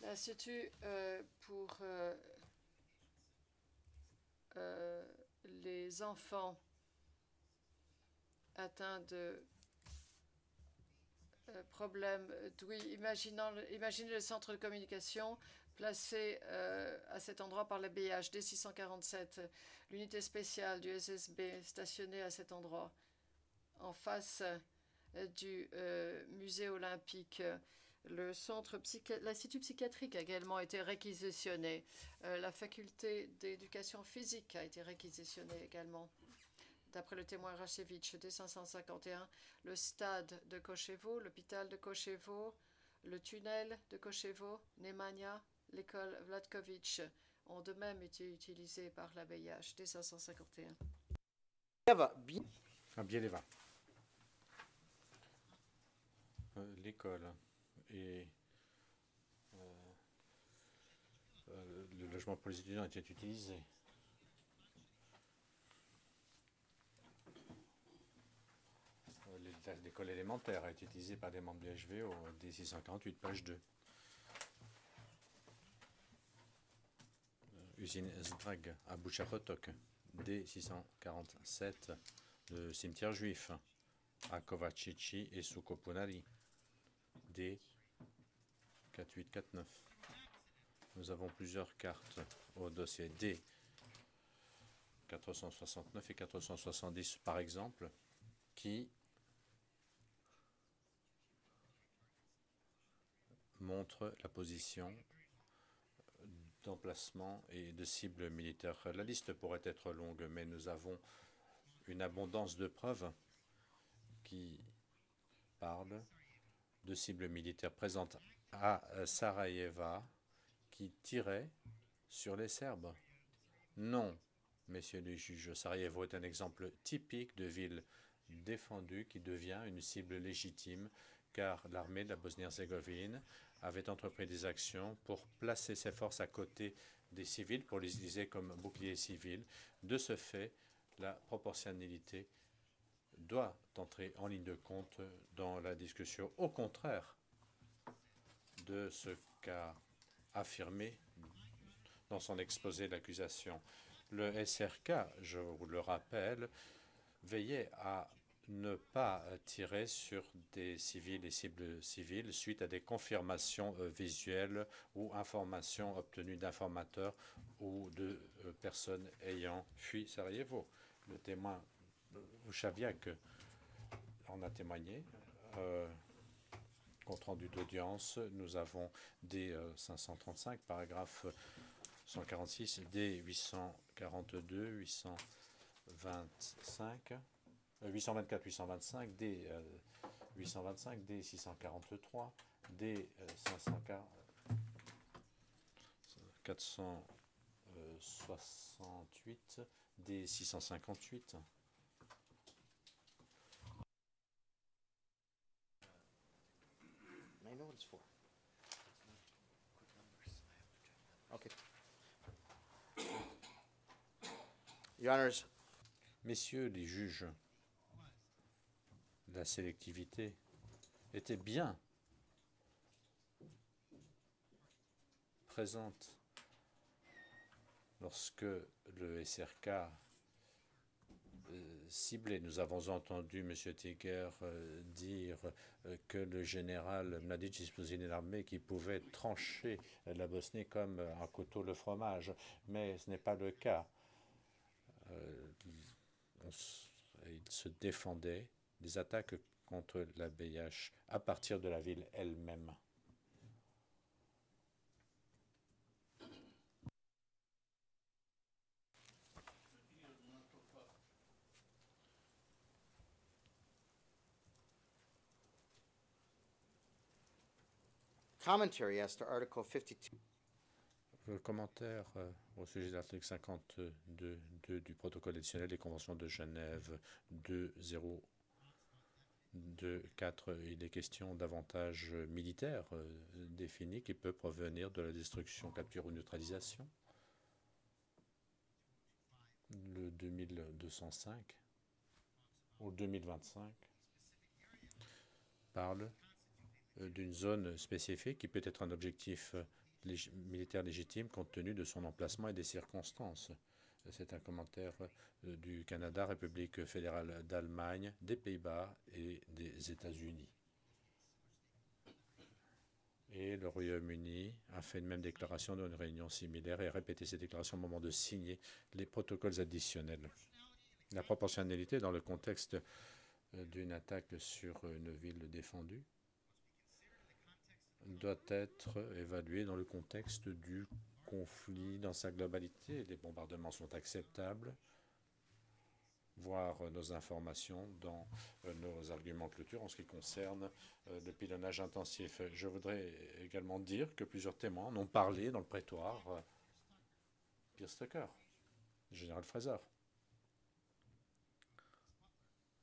L'Institut pour les enfants atteints de problèmes d'ouïe. Imaginez le centre de communication placé à cet endroit par la BIH, D647, l'unité spéciale du SSB stationnée à cet endroit, en face du musée olympique. L'Institut psychiatrique a également été réquisitionné. La faculté d'éducation physique a été réquisitionnée également. D'après le témoin Rachevitch, D551, le stade de Koševo, l'hôpital de Koševo, le tunnel de Koševo, Nemanja, l'école Vlatković ont de même été utilisés par la BIH, D551. À Bieleva. L'école et le logement pour les étudiants étaient utilisés. L'école élémentaire a été utilisée par des membres du HVO, D648, page 2. Usine Zdrag à Bouchapotok, D647, le cimetière juif à Kovačići et Sukopunari, D4849. Nous avons plusieurs cartes au dossier D469 et 470 par exemple, qui montrent la position d'emplacement et de cibles militaires. La liste pourrait être longue, mais nous avons une abondance de preuves qui parlent de cibles militaires présentes à Sarajevo qui tiraient sur les Serbes. Non, messieurs les juges, Sarajevo est un exemple typique de ville défendue qui devient une cible légitime car l'armée de la Bosnie-Herzégovine avait entrepris des actions pour placer ses forces à côté des civils, pour les utiliser comme boucliers civils. De ce fait, la proportionnalité doit entrer en ligne de compte dans la discussion, au contraire de ce qu'a affirmé dans son exposé l'accusation. Le SRK, je vous le rappelle, veillait à ne pas tirer sur des civils et cibles civiles suite à des confirmations visuelles ou informations obtenues d'informateurs ou de personnes ayant fui Sarajevo. Le témoin Vušaviak en a témoigné. Compte rendu d'audience, nous avons des 535, paragraphe 146, des 842, 825, 824, 825, des 825, des 643, des 468, des 658. I know what it's for. Okay. Your Honors, Messieurs les juges, la sélectivité était bien présente lorsque le SRK ciblé. Nous avons entendu M. Tiger dire que le général Mladic disposait d'une armée qui pouvait trancher la Bosnie comme un couteau le fromage, mais ce n'est pas le cas. Il se défendait des attaques contre la BIH à partir de la ville elle-même. Commentary as to Article 52. Le commentaire au sujet de l'article 52 du protocole additionnel des conventions de Genève 2024. Il est question d'avantages militaires définis qui peuvent provenir de la destruction, capture ou neutralisation. Le 2205 ou 2025 parle d'une zone spécifique qui peut être un objectif militaire légitime compte tenu de son emplacement et des circonstances. C'est un commentaire du Canada, République fédérale d'Allemagne, des Pays-Bas et des États-Unis. Et le Royaume-Uni a fait une même déclaration dans une réunion similaire et a répété ces déclarations au moment de signer les protocoles additionnels. La proportionnalité dans le contexte d'une attaque sur une ville défendue doit être évaluée dans le contexte du conflit dans sa globalité. Les bombardements sont acceptables. Voir nos informations dans nos arguments de clôture en ce qui concerne le pilonnage intensif. Je voudrais également dire que plusieurs témoins en ont parlé dans le prétoire. Pierre Stucker, le général Fraser,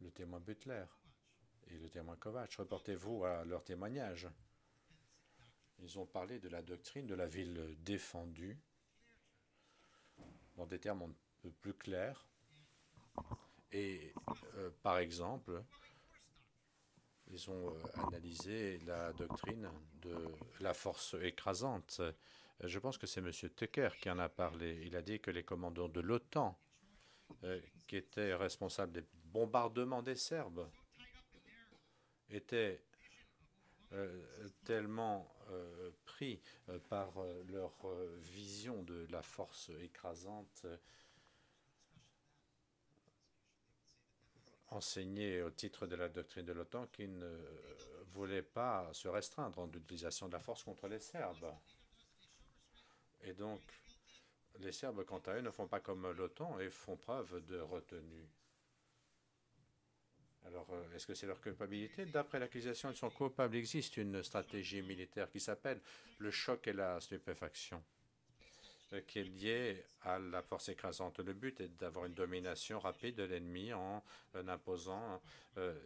le témoin Butler et le témoin Kovacs. Reportez-vous à leur témoignage. Ils ont parlé de la doctrine de la ville défendue dans des termes un peu plus clairs. Et par exemple, ils ont analysé la doctrine de la force écrasante. Je pense que c'est M. Tucker qui en a parlé. Il a dit que les commandants de l'OTAN, qui étaient responsables des bombardements des Serbes, étaient tellement pris par leur vision de la force écrasante enseignée au titre de la doctrine de l'OTAN qu'ils ne voulaient pas se restreindre en l'utilisation de la force contre les Serbes. Et donc, les Serbes, quant à eux, ne font pas comme l'OTAN et font preuve de retenue. Alors, est-ce que c'est leur culpabilité? D'après l'accusation, ils sont coupables. Il existe une stratégie militaire qui s'appelle le choc et la stupéfaction, qui est liée à la force écrasante. Le but est d'avoir une domination rapide de l'ennemi en imposant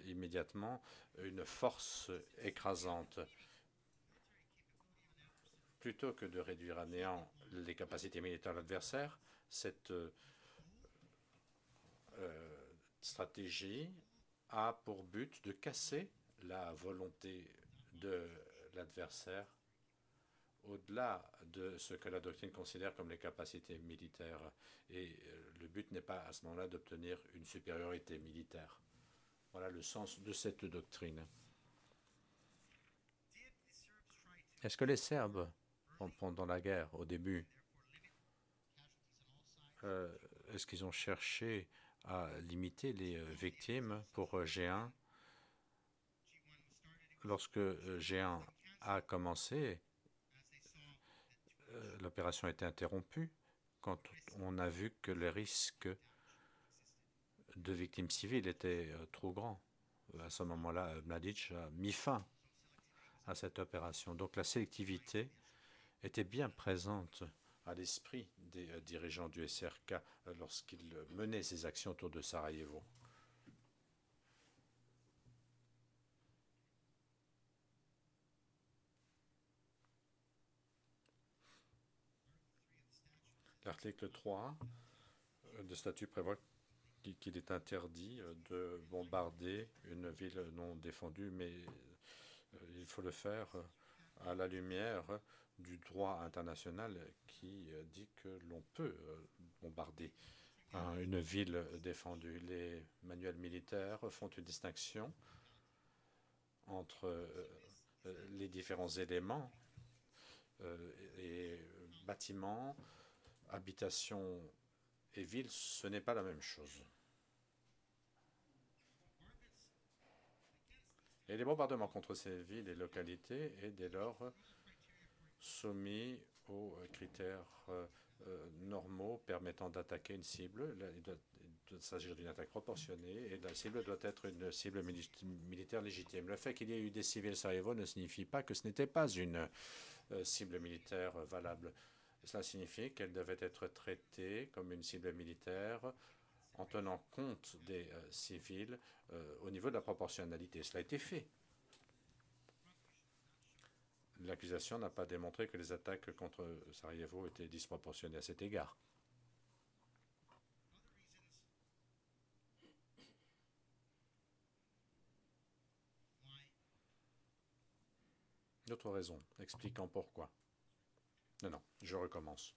immédiatement une force écrasante. Plutôt que de réduire à néant les capacités militaires de l'adversaire, cette stratégie a pour but de casser la volonté de l'adversaire au-delà de ce que la doctrine considère comme les capacités militaires. Et le but n'est pas à ce moment-là d'obtenir une supériorité militaire. Voilà le sens de cette doctrine. Est-ce que les Serbes, pendant la guerre, au début, est-ce qu'ils ont cherché à limiter les victimes pour G1? Lorsque G1 a commencé, l'opération a été interrompue quand on a vu que le risque de victimes civiles était trop grand. À ce moment-là, Mladic a mis fin à cette opération. Donc la sélectivité était bien présente à l'esprit des dirigeants du SRK lorsqu'ils menaient ces actions autour de Sarajevo. L'article 3 de statut prévoit qu'il est interdit de bombarder une ville non défendue, mais il faut le faire à la lumière du droit international qui dit que l'on peut bombarder une ville défendue. Les manuels militaires font une distinction entre les différents éléments et bâtiments, habitations et villes, ce n'est pas la même chose. Et les bombardements contre ces villes et localités est dès lors soumis aux critères normaux permettant d'attaquer une cible. Il doit s'agir d'une attaque proportionnée et la cible doit être une cible militaire légitime. Le fait qu'il y ait eu des civils à Sarajevo ne signifie pas que ce n'était pas une cible militaire valable. Cela signifie qu'elle devait être traitée comme une cible militaire en tenant compte des civils au niveau de la proportionnalité. Cela a été fait. L'accusation n'a pas démontré que les attaques contre Sarajevo étaient disproportionnées à cet égard. D'autres raisons expliquant pourquoi. Non, je recommence.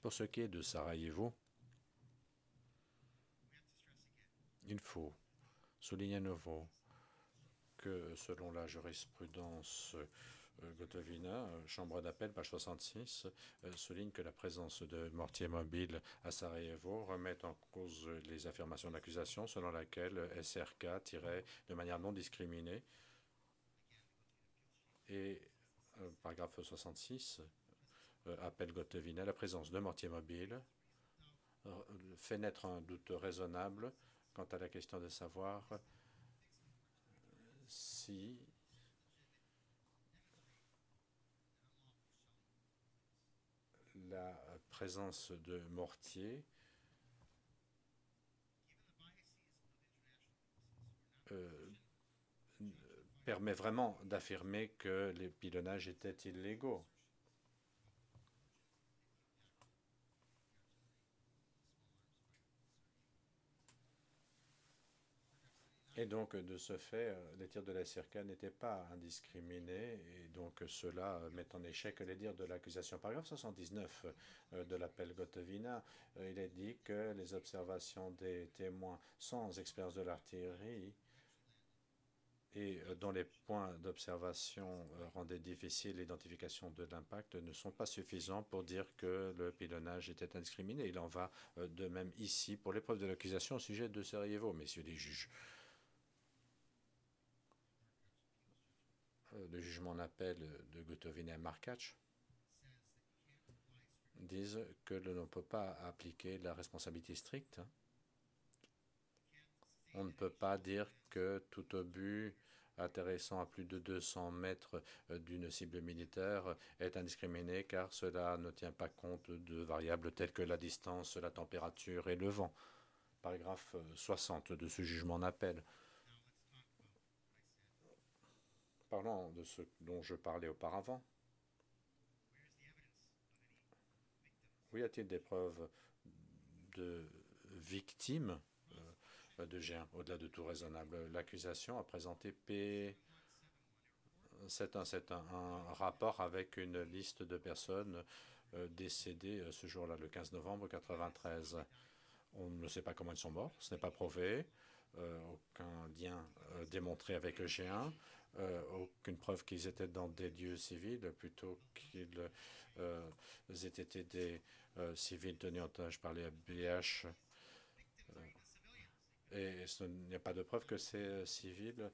Pour ce qui est de Sarajevo, il faut souligner à nouveau que selon la jurisprudence Gotovina, chambre d'appel, page 66, souligne que la présence de mortiers mobiles à Sarajevo remet en cause les affirmations d'accusation selon laquelle SRK tirait de manière non discriminée. Et paragraphe 66 appelle Gotovina, la présence de mortiers mobiles fait naître un doute raisonnable quant à la question de savoir si la présence de mortiers permet vraiment d'affirmer que les pilonnages étaient illégaux. Et donc, de ce fait, les tirs de la SRK n'étaient pas indiscriminés, et donc cela met en échec les dires de l'accusation. Paragraphe 79 de l'appel Gotovina, il est dit que les observations des témoins sans expérience de l'artillerie et dont les points d'observation rendaient difficile l'identification de l'impact ne sont pas suffisants pour dire que le pilonnage était indiscriminé. Il en va de même ici pour l'épreuve de l'accusation au sujet de Sarajevo, messieurs les juges. Le jugement en appel de Gotovina et Markac disent que l'on ne peut pas appliquer la responsabilité stricte. On ne peut pas dire que tout obus atterrissant à plus de 200 mètres d'une cible militaire est indiscriminé car cela ne tient pas compte de variables telles que la distance, la température et le vent. Paragraphe 60 de ce jugement en appel. Parlons de ce dont je parlais auparavant. Où y a-t-il des preuves de victimes de G1, au-delà de tout raisonnable? L'accusation a présenté P7171, un rapport avec une liste de personnes décédées ce jour-là, le 15 novembre 1993. On ne sait pas comment ils sont morts, ce n'est pas prouvé, aucun lien démontré avec le G1. Aucune preuve qu'ils étaient dans des lieux civils, plutôt qu'ils aient été des civils tenus en otage par les ABH. Et il n'y a pas de preuve que ces civils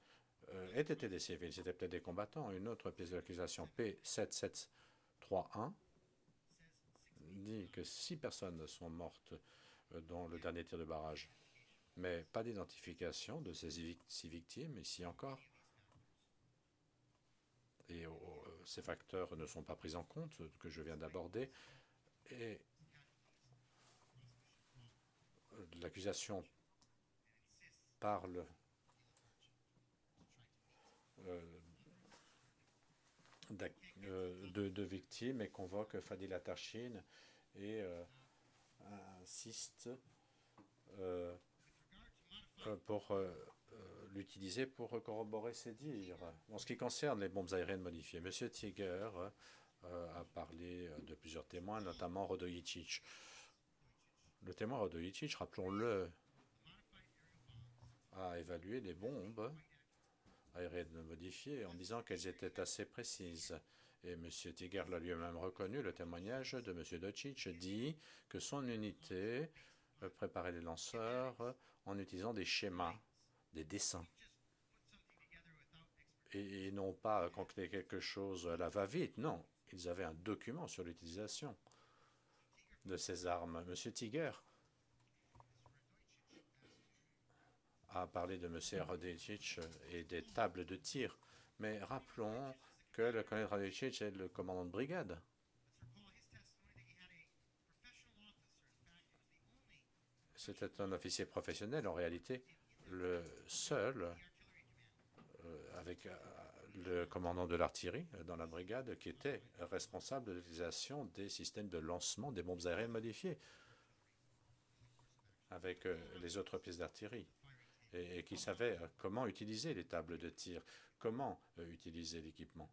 aient été des civils. C'était peut-être des combattants. Une autre pièce de l'accusation, P7731, dit que 6 personnes sont mortes dans le dernier tir de barrage. Mais pas d'identification de ces 6 victimes, ici encore. Et ces facteurs ne sont pas pris en compte, que je viens d'aborder. Et l'accusation parle de victimes et convoque Fadila Tarchin et insiste pour l'utiliser pour corroborer ses dires. En ce qui concerne les bombes aériennes modifiées, M. Tiger a parlé de plusieurs témoins, notamment Radojičić. Le témoin Radojičić, rappelons-le, a évalué les bombes aériennes modifiées en disant qu'elles étaient assez précises. Et M. Tiger l'a lui-même reconnu. Le témoignage de M. Docic dit que son unité préparait les lanceurs en utilisant des schémas, des dessins. et n'ont pas concocté quelque chose à la va-vite. Non, ils avaient un document sur l'utilisation de ces armes. Monsieur Tiger a parlé de M. Radojicic et des tables de tir, mais rappelons que le colonel Radojicic est le commandant de brigade. C'était un officier professionnel, en réalité, le seul, avec le commandant de l'artillerie dans la brigade, qui était responsable de l'utilisation des systèmes de lancement des bombes aériennes modifiées avec les autres pièces d'artillerie et qui savait comment utiliser les tables de tir, comment utiliser l'équipement.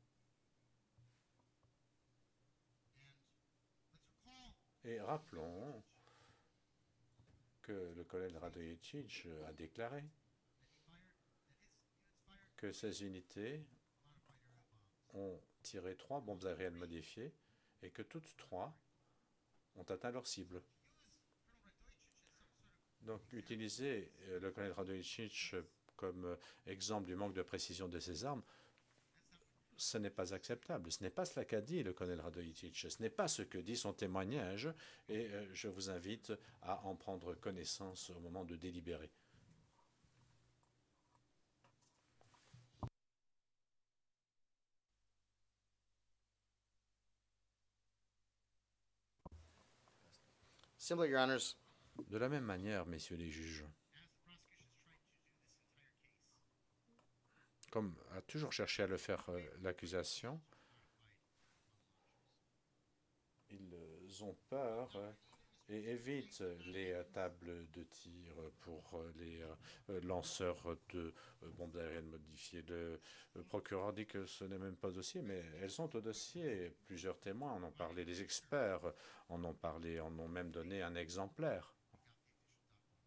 Et rappelons que le colonel Radojicic a déclaré que ces unités ont tiré 3 bombes aériennes modifiées et que toutes 3 ont atteint leur cible. Donc, utiliser le colonel Radojicic comme exemple du manque de précision de ces armes, ce n'est pas acceptable. Ce n'est pas cela qu'a dit le colonel Radojicic. Ce n'est pas ce que dit son témoignage et je vous invite à en prendre connaissance au moment de délibérer. Similar, Your Honors, De la même manière, messieurs les juges, comme a toujours cherché à le faire l'accusation, ils ont peur et évitent les tables de tir pour les lanceurs de bombes aériennes modifiées. Le procureur dit que ce n'est même pas au dossier, mais elles sont au dossier. Plusieurs témoins en ont parlé, les experts en ont parlé, en ont même donné un exemplaire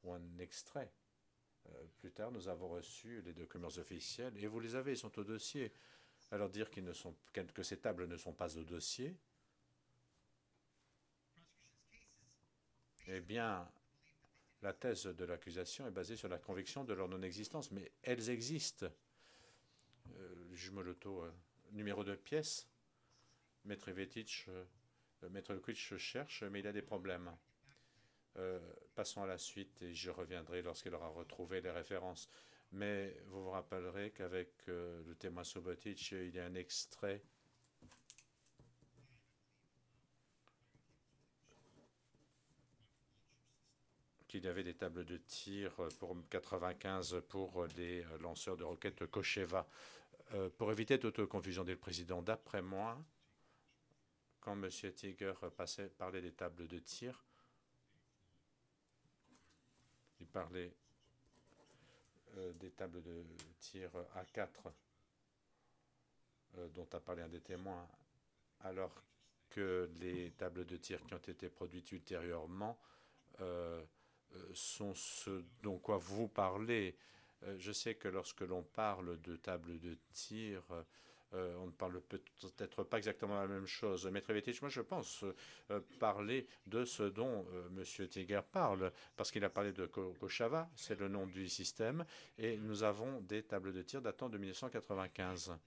ou un extrait. Plus tard, nous avons reçu les documents officiels et vous les avez, ils sont au dossier. Alors dire que ces tables ne sont pas au dossier, eh bien, la thèse de l'accusation est basée sur la conviction de leur non-existence, mais elles existent. Le juge Moloto, numéro de pièce, Maître Lukic cherche, mais il a des problèmes. Passons à la suite et je reviendrai lorsqu'il aura retrouvé les références. Mais vous vous rappellerez qu'avec le témoin Subotic, il y a un extrait qu'il y avait des tables de tir pour 95 pour les lanceurs de roquettes Kocheva. Pour éviter toute confusion, dit le président, d'après moi, quand M. Tiger parlait des tables de tir, il parlait des tables de tir A4 dont a parlé un des témoins, alors que les tables de tir qui ont été produites ultérieurement sont ce dont quoi vous parlez. Je sais que lorsque l'on parle de tables de tir, on ne parle peut-être pas exactement la même chose. Maître Vetic, moi je pense parler de ce dont M. Tiger parle, parce qu'il a parlé de Kochava, c'est le nom du système, et nous avons des tables de tir datant de 1995.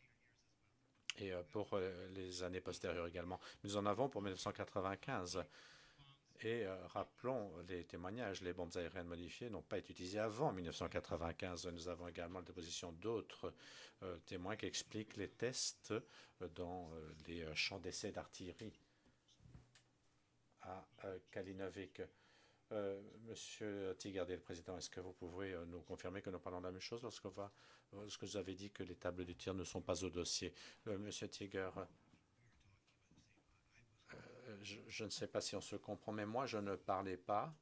Et pour les années postérieures également. Nous en avons pour 1995. Et rappelons les témoignages, les bombes aériennes modifiées n'ont pas été utilisées avant 1995. Nous avons également la déposition d'autres témoins qui expliquent les tests dans les champs d'essai d'artillerie à Kalinovic. Monsieur Tigardé, le président, est-ce que vous pouvez nous confirmer que nous parlons de la même chose lorsque vous avez dit que les tables de tir ne sont pas au dossier? Monsieur Tiger, je ne sais pas si on se comprend, mais moi, je ne parlais pas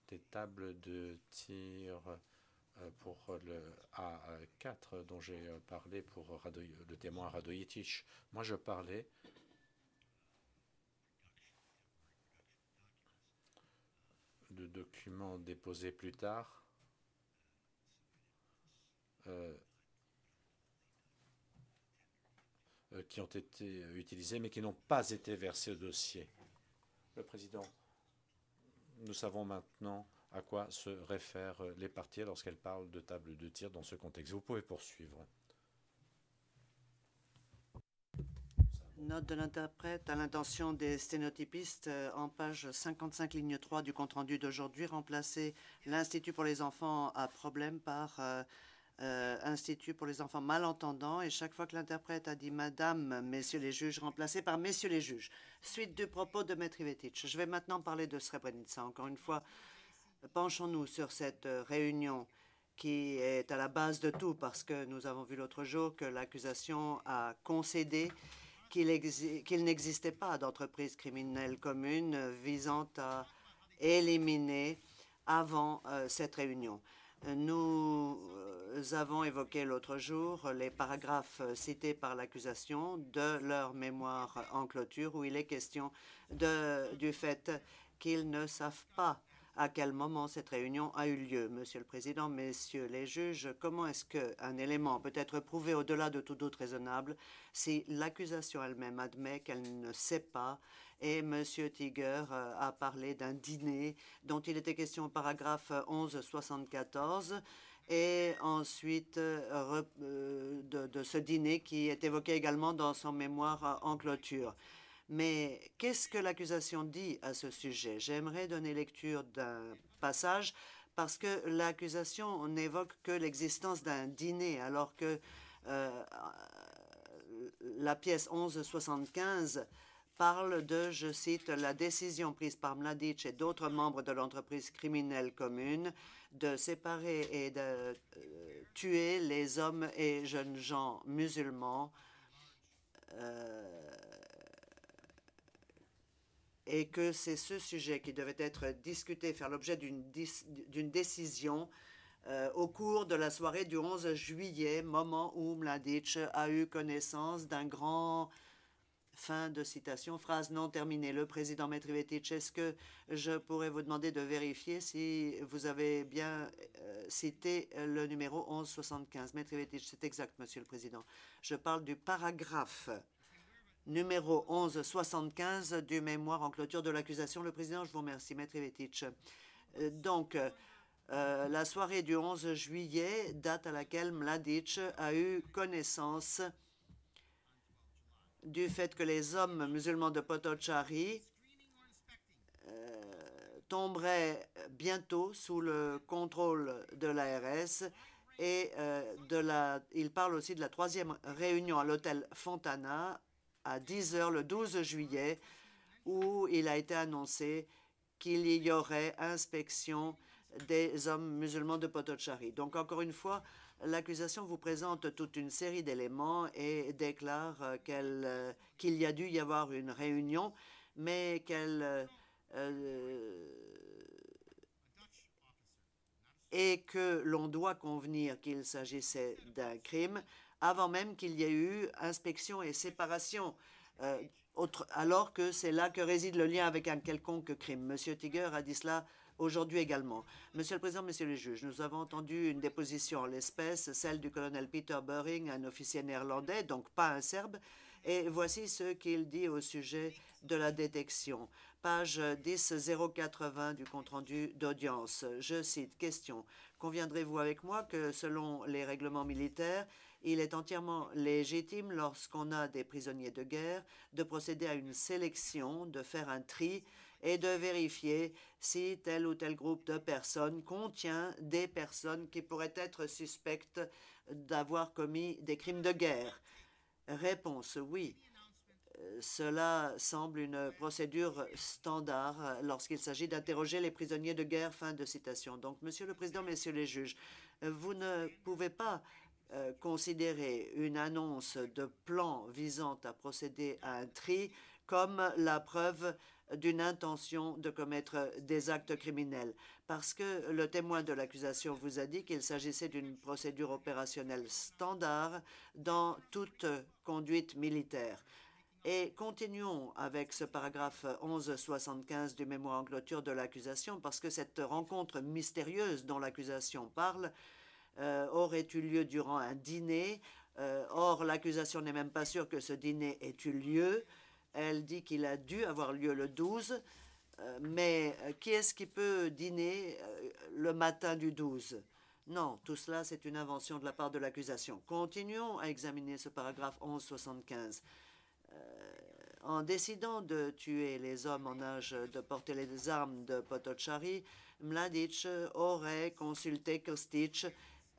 des tables de tir pour le A4 dont j'ai parlé pour le témoin Radojicic. Moi, je parlais de documents déposés plus tard qui ont été utilisés mais qui n'ont pas été versés au dossier. Le président, nous savons maintenant à quoi se réfèrent les parties lorsqu'elles parlent de table de tir dans ce contexte. Vous pouvez poursuivre. Note de l'interprète à l'intention des sténotypistes en page 55, ligne 3 du compte-rendu d'aujourd'hui, remplacer l'Institut pour les enfants à problème par Institut pour les enfants malentendants. Et chaque fois que l'interprète a dit Madame, Messieurs les juges, remplacé par Messieurs les juges. Suite du propos de Maître Ivetic. Je vais maintenant parler de Srebrenica. Encore une fois, penchons-nous sur cette réunion qui est à la base de tout, parce que nous avons vu l'autre jour que l'accusation a concédé qu'il n'existait pas d'entreprise criminelle commune visant à éliminer avant cette réunion. Nous avons évoqué l'autre jour les paragraphes cités par l'accusation de leur mémoire en clôture, où il est question du fait qu'ils ne savent pas à quel moment cette réunion a eu lieu. Monsieur le Président, Messieurs les juges, comment est-ce qu'un élément peut être prouvé au-delà de tout doute raisonnable si l'accusation elle-même admet qu'elle ne sait pas? Et Monsieur Tiger a parlé d'un dîner dont il était question au paragraphe 1174 et ensuite de ce dîner qui est évoqué également dans son mémoire en clôture. Mais qu'est-ce que l'accusation dit à ce sujet? J'aimerais donner lecture d'un passage parce que l'accusation n'évoque que l'existence d'un dîner, alors que la pièce 1175 parle de, je cite, la décision prise par Mladic et d'autres membres de l'entreprise criminelle commune de séparer et de tuer les hommes et jeunes gens musulmans et que c'est ce sujet qui devait être discuté, faire l'objet d'une décision au cours de la soirée du 11 juillet, moment où Mladic a eu connaissance d'un grand... Fin de citation, phrase non terminée. Le président Metrivetic, est-ce que je pourrais vous demander de vérifier si vous avez bien cité le numéro 1175? Metrivetic, c'est exact, Monsieur le Président. Je parle du paragraphe numéro 1175 du mémoire en clôture de l'accusation. Le président, je vous remercie. Maître Ivetic. Donc, la soirée du 11 juillet, date à laquelle Mladic a eu connaissance du fait que les hommes musulmans de Potocari tomberaient bientôt sous le contrôle de l'ARS et il parle aussi de la troisième réunion à l'hôtel Fontana à 10 h le 12 juillet où il a été annoncé qu'il y aurait inspection des hommes musulmans de Potocari. Donc, encore une fois, l'accusation vous présente toute une série d'éléments et déclare qu'il y a dû y avoir une réunion, mais et que l'on doit convenir qu'il s'agissait d'un crime avant même qu'il y ait eu inspection et séparation, alors que c'est là que réside le lien avec un quelconque crime. Monsieur Tiger a dit cela aujourd'hui également. Monsieur le Président, Messieurs les juges, nous avons entendu une déposition en l'espèce, celle du colonel Peter Buring, un officier néerlandais, donc pas un Serbe, et voici ce qu'il dit au sujet de la détection. Page 10-080 du compte-rendu d'audience. Je cite, question, conviendrez-vous avec moi que selon les règlements militaires, il est entièrement légitime lorsqu'on a des prisonniers de guerre de procéder à une sélection, de faire un tri et de vérifier si tel ou tel groupe de personnes contient des personnes qui pourraient être suspectes d'avoir commis des crimes de guerre. Réponse, oui. Cela semble une procédure standard lorsqu'il s'agit d'interroger les prisonniers de guerre. Fin de citation. Donc, Monsieur le Président, Messieurs les juges, vous ne pouvez pas considérer une annonce de plan visant à procéder à un tri comme la preuve d'une intention de commettre des actes criminels, parce que le témoin de l'accusation vous a dit qu'il s'agissait d'une procédure opérationnelle standard dans toute conduite militaire. Et continuons avec ce paragraphe 1175 du mémoire en clôture de l'accusation, parce que cette rencontre mystérieuse dont l'accusation parle aurait eu lieu durant un dîner. Or, l'accusation n'est même pas sûre que ce dîner ait eu lieu. Elle dit qu'il a dû avoir lieu le 12 Mais qui est-ce qui peut dîner le matin du 12? Non, tout cela, c'est une invention de la part de l'accusation. Continuons à examiner ce paragraphe 1175. En décidant de tuer les hommes en âge de porter les armes de Potocari, Mladic aurait consulté Krstić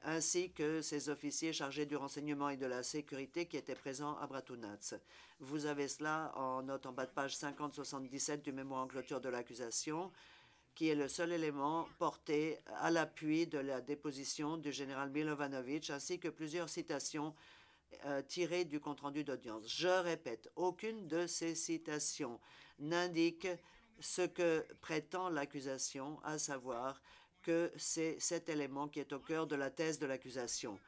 ainsi que ses officiers chargés du renseignement et de la sécurité qui étaient présents à Bratunac. Vous avez cela en note en bas de page 50-77 du mémoire en clôture de l'accusation, qui est le seul élément porté à l'appui de la déposition du général Milovanovic, ainsi que plusieurs citations tirées du compte-rendu d'audience. Je répète, aucune de ces citations n'indique ce que prétend l'accusation, à savoir que c'est cet élément qui est au cœur de la thèse de l'accusation.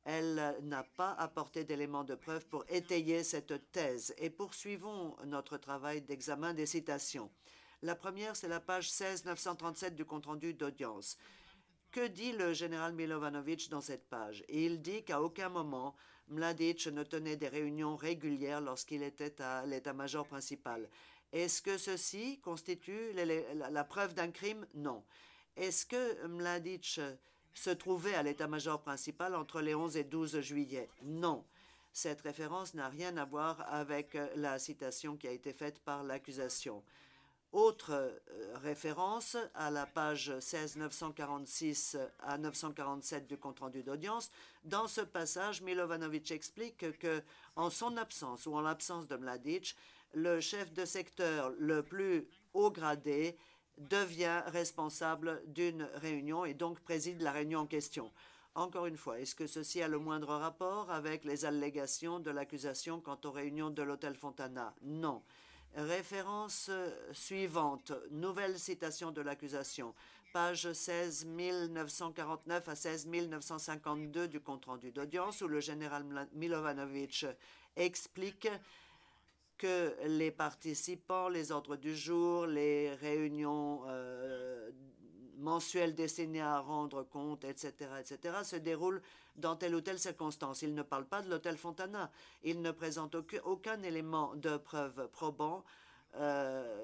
Elle n'a pas apporté d'éléments de preuve pour étayer cette thèse. Et poursuivons notre travail d'examen des citations. La première, c'est la page 16-937 du compte-rendu d'audience. Que dit le général Milovanovic dans cette page? Il dit qu'à aucun moment, Mladic ne tenait des réunions régulières lorsqu'il était à l'état-major principal. Est-ce que ceci constitue la preuve d'un crime? Non. Est-ce que Mladic se trouvait à l'état-major principal entre les 11 et 12 juillet? Non. Cette référence n'a rien à voir avec la citation qui a été faite par l'accusation. Autre référence à la page 16 946 à 947 du compte-rendu d'audience. Dans ce passage, Milovanovic explique que, en son absence ou en l'absence de Mladic, le chef de secteur le plus haut gradé devient responsable d'une réunion et donc préside la réunion en question. Encore une fois, est-ce que ceci a le moindre rapport avec les allégations de l'accusation quant aux réunions de l'hôtel Fontana? Non. Référence suivante, nouvelle citation de l'accusation, page 16 949 à 16 952 du compte-rendu d'audience, où le général Milovanovic explique que les participants, les ordres du jour, les réunions mensuelles destinées à rendre compte, etc., se déroulent dans telle ou telle circonstance. Il ne parle pas de l'hôtel Fontana. Il ne présente aucun élément de preuve probant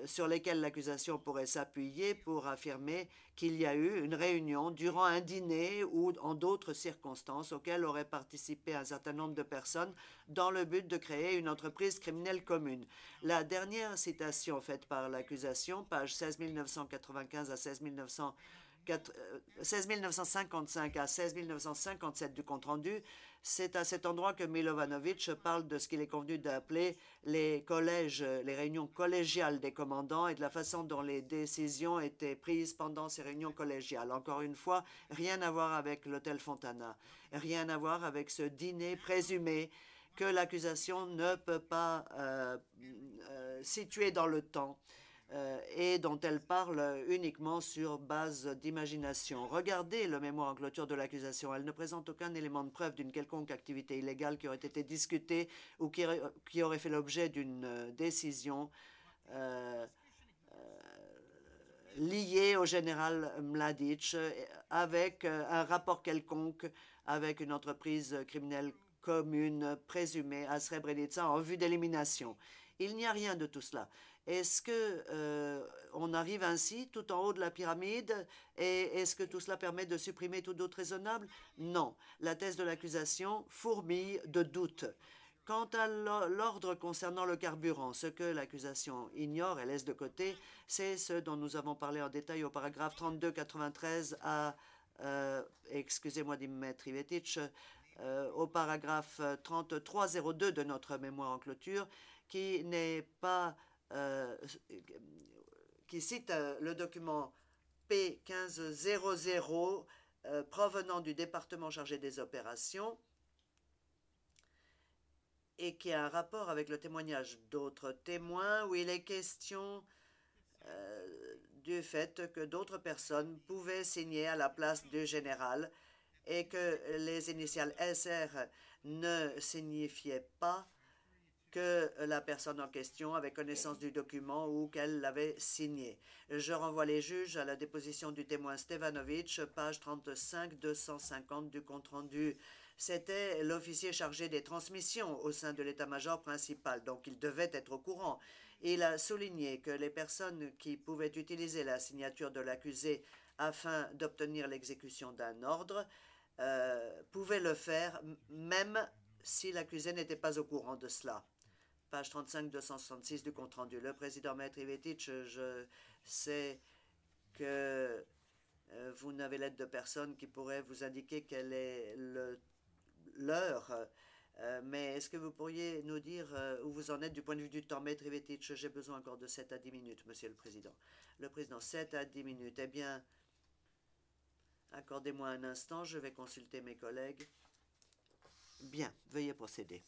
sur lesquels l'accusation pourrait s'appuyer pour affirmer qu'il y a eu une réunion durant un dîner ou en d'autres circonstances auxquelles auraient participé un certain nombre de personnes dans le but de créer une entreprise criminelle commune. La dernière citation faite par l'accusation, page 16 995 à 16 955 à 16 957 du compte-rendu, c'est à cet endroit que Milovanovic parle de ce qu'il est convenu d'appeler les collèges, les réunions collégiales des commandants et de la façon dont les décisions étaient prises pendant ces réunions collégiales. Encore une fois, rien à voir avec l'hôtel Fontana, rien à voir avec ce dîner présumé que l'accusation ne peut pas situer dans le temps. Et dont elle parle uniquement sur base d'imagination. Regardez le mémoire en clôture de l'accusation. Elle ne présente aucun élément de preuve d'une quelconque activité illégale qui aurait été discutée ou qui aurait fait l'objet d'une décision liée au général Mladic avec un rapport quelconque avec une entreprise criminelle commune présumée à Srebrenica en vue d'élimination. Il n'y a rien de tout cela. Est-ce que on arrive ainsi tout en haut de la pyramide et est-ce que tout cela permet de supprimer tout doute raisonnable? Non. La thèse de l'accusation fourmille de doutes. Quant à l'ordre concernant le carburant, ce que l'accusation ignore et laisse de côté, c'est ce dont nous avons parlé en détail au paragraphe 3293 à, excusez-moi Dimitri Ivetic, au paragraphe 3302 de notre mémoire en clôture, qui n'est pas qui cite le document P1500 provenant du département chargé des opérations et qui a un rapport avec le témoignage d'autres témoins où il est question du fait que d'autres personnes pouvaient signer à la place du général et que les initiales SR ne signifiaient pas que la personne en question avait connaissance du document ou qu'elle l'avait signé. Je renvoie les juges à la déposition du témoin Stevanovic, page 35-250 du compte-rendu. C'était l'officier chargé des transmissions au sein de l'état-major principal, donc il devait être au courant. Il a souligné que les personnes qui pouvaient utiliser la signature de l'accusé afin d'obtenir l'exécution d'un ordre pouvaient le faire même si l'accusé n'était pas au courant de cela. Page 35-266 du compte-rendu. Le président Maître Ivetic, je sais que vous n'avez l'aide de personne qui pourrait vous indiquer quelle est l'heure. Mais est-ce que vous pourriez nous dire où vous en êtes du point de vue du temps, Maître Ivetic? J'ai besoin encore de 7 à 10 minutes, Monsieur le Président. Le Président, 7 à 10 minutes. Eh bien, accordez-moi un instant, je vais consulter mes collègues. Bien, veuillez procéder.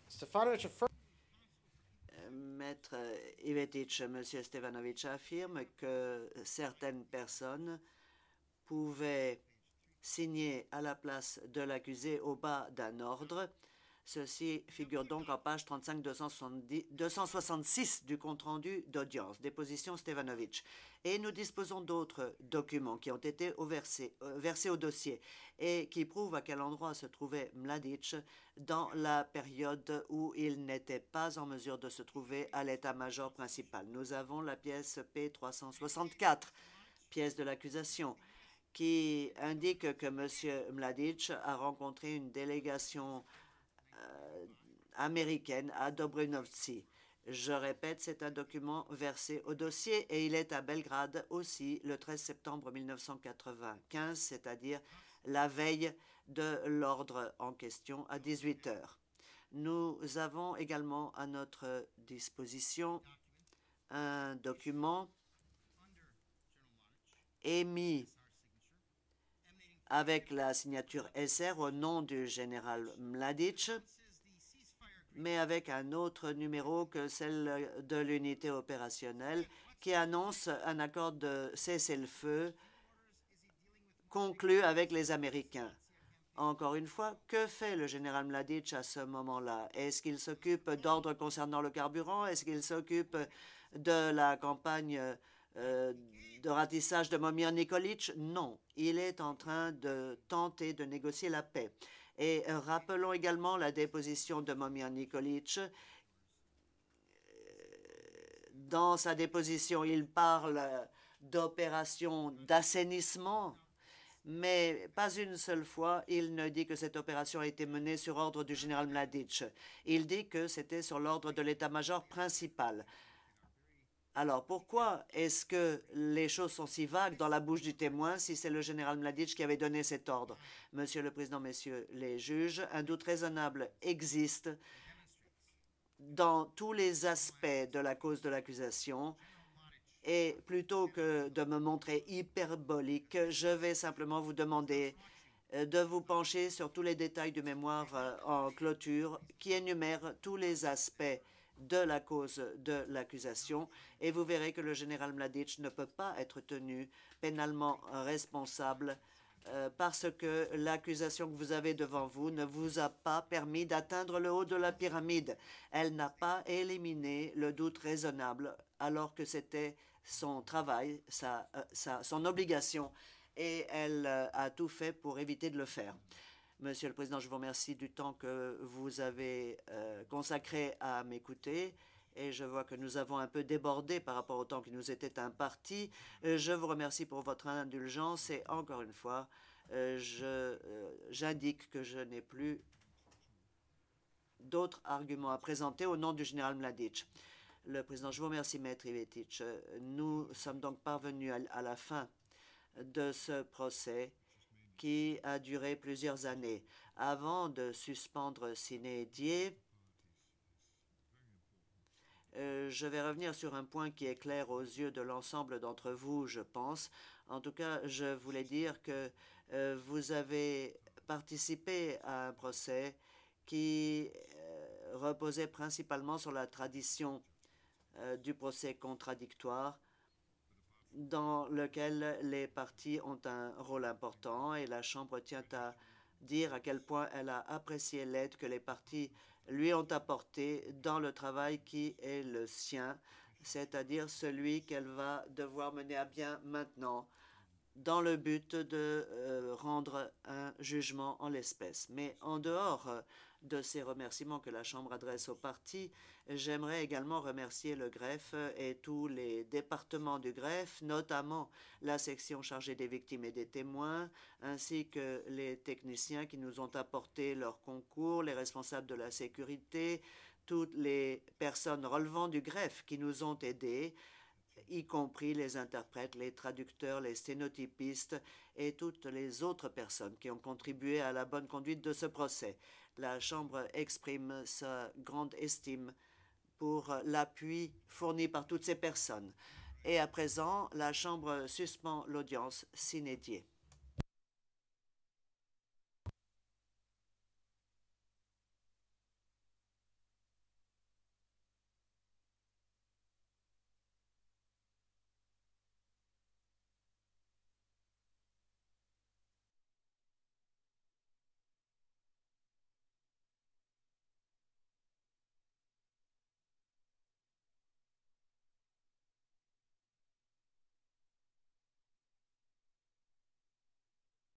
Stefanovic affirmed Maître Ivetic, Monsieur Stevanovic affirme que certaines personnes pouvaient signer à la place de l'accusé au bas d'un ordre. Ceci figure donc en page 35-266 du compte-rendu d'audience. Déposition Stevanovic. Et nous disposons d'autres documents qui ont été versés au dossier et qui prouvent à quel endroit se trouvait Mladic dans la période où il n'était pas en mesure de se trouver à l'état-major principal. Nous avons la pièce P364, pièce de l'accusation, qui indique que M. Mladic a rencontré une délégation américaine à Dobrunovci. Je répète, c'est un document versé au dossier et il est à Belgrade aussi le 13 septembre 1995, c'est-à-dire la veille de l'ordre en question à 18 heures. Nous avons également à notre disposition un document émis avec la signature SR au nom du général Mladic, mais avec un autre numéro que celle de l'unité opérationnelle qui annonce un accord de cessez-le-feu conclu avec les Américains. Encore une fois, que fait le général Mladic à ce moment-là? Est-ce qu'il s'occupe d'ordres concernant le carburant? Est-ce qu'il s'occupe de la campagne de ratissage de Momir Nikolic? Non, il est en train de tenter de négocier la paix. Et rappelons également la déposition de Momir Nikolic. Dans sa déposition, il parle d'opération d'assainissement, mais pas une seule fois, il ne dit que cette opération a été menée sur ordre du général Mladic. Il dit que c'était sur l'ordre de l'état-major principal. Alors, pourquoi est-ce que les choses sont si vagues dans la bouche du témoin si c'est le général Mladic qui avait donné cet ordre? Monsieur le Président, Messieurs les juges, un doute raisonnable existe dans tous les aspects de la cause de l'accusation. Et plutôt que de me montrer hyperbolique, je vais simplement vous demander de vous pencher sur tous les détails du mémoire en clôture qui énumère tous les aspects de la cause de l'accusation et vous verrez que le général Mladic ne peut pas être tenu pénalement responsable parce que l'accusation que vous avez devant vous ne vous a pas permis d'atteindre le haut de la pyramide. Elle n'a pas éliminé le doute raisonnable alors que c'était son travail, son obligation et elle a tout fait pour éviter de le faire. Monsieur le Président, je vous remercie du temps que vous avez consacré à m'écouter et je vois que nous avons un peu débordé par rapport au temps qui nous était imparti. Je vous remercie pour votre indulgence et encore une fois, j'indique que je n'ai plus d'autres arguments à présenter au nom du général Mladic. Le Président, je vous remercie, Maître Ivetic. Nous sommes donc parvenus à la fin de ce procès qui a duré plusieurs années. Avant de suspendre sine die, je vais revenir sur un point qui est clair aux yeux de l'ensemble d'entre vous, je pense. En tout cas, je voulais dire que vous avez participé à un procès qui reposait principalement sur la tradition du procès contradictoire dans lequel les parties ont un rôle important et la Chambre tient à dire à quel point elle a apprécié l'aide que les partis lui ont apportée dans le travail qui est le sien, c'est-à-dire celui qu'elle va devoir mener à bien maintenant dans le but de rendre un jugement en l'espèce. Mais en dehors de ces remerciements que la Chambre adresse au parti, j'aimerais également remercier le greffe et tous les départements du greffe, notamment la section chargée des victimes et des témoins, ainsi que les techniciens qui nous ont apporté leur concours, les responsables de la sécurité, toutes les personnes relevant du greffe qui nous ont aidés, y compris les interprètes, les traducteurs, les sténotypistes et toutes les autres personnes qui ont contribué à la bonne conduite de ce procès. La Chambre exprime sa grande estime pour l'appui fourni par toutes ces personnes. Et à présent, la Chambre suspend l'audience sine die.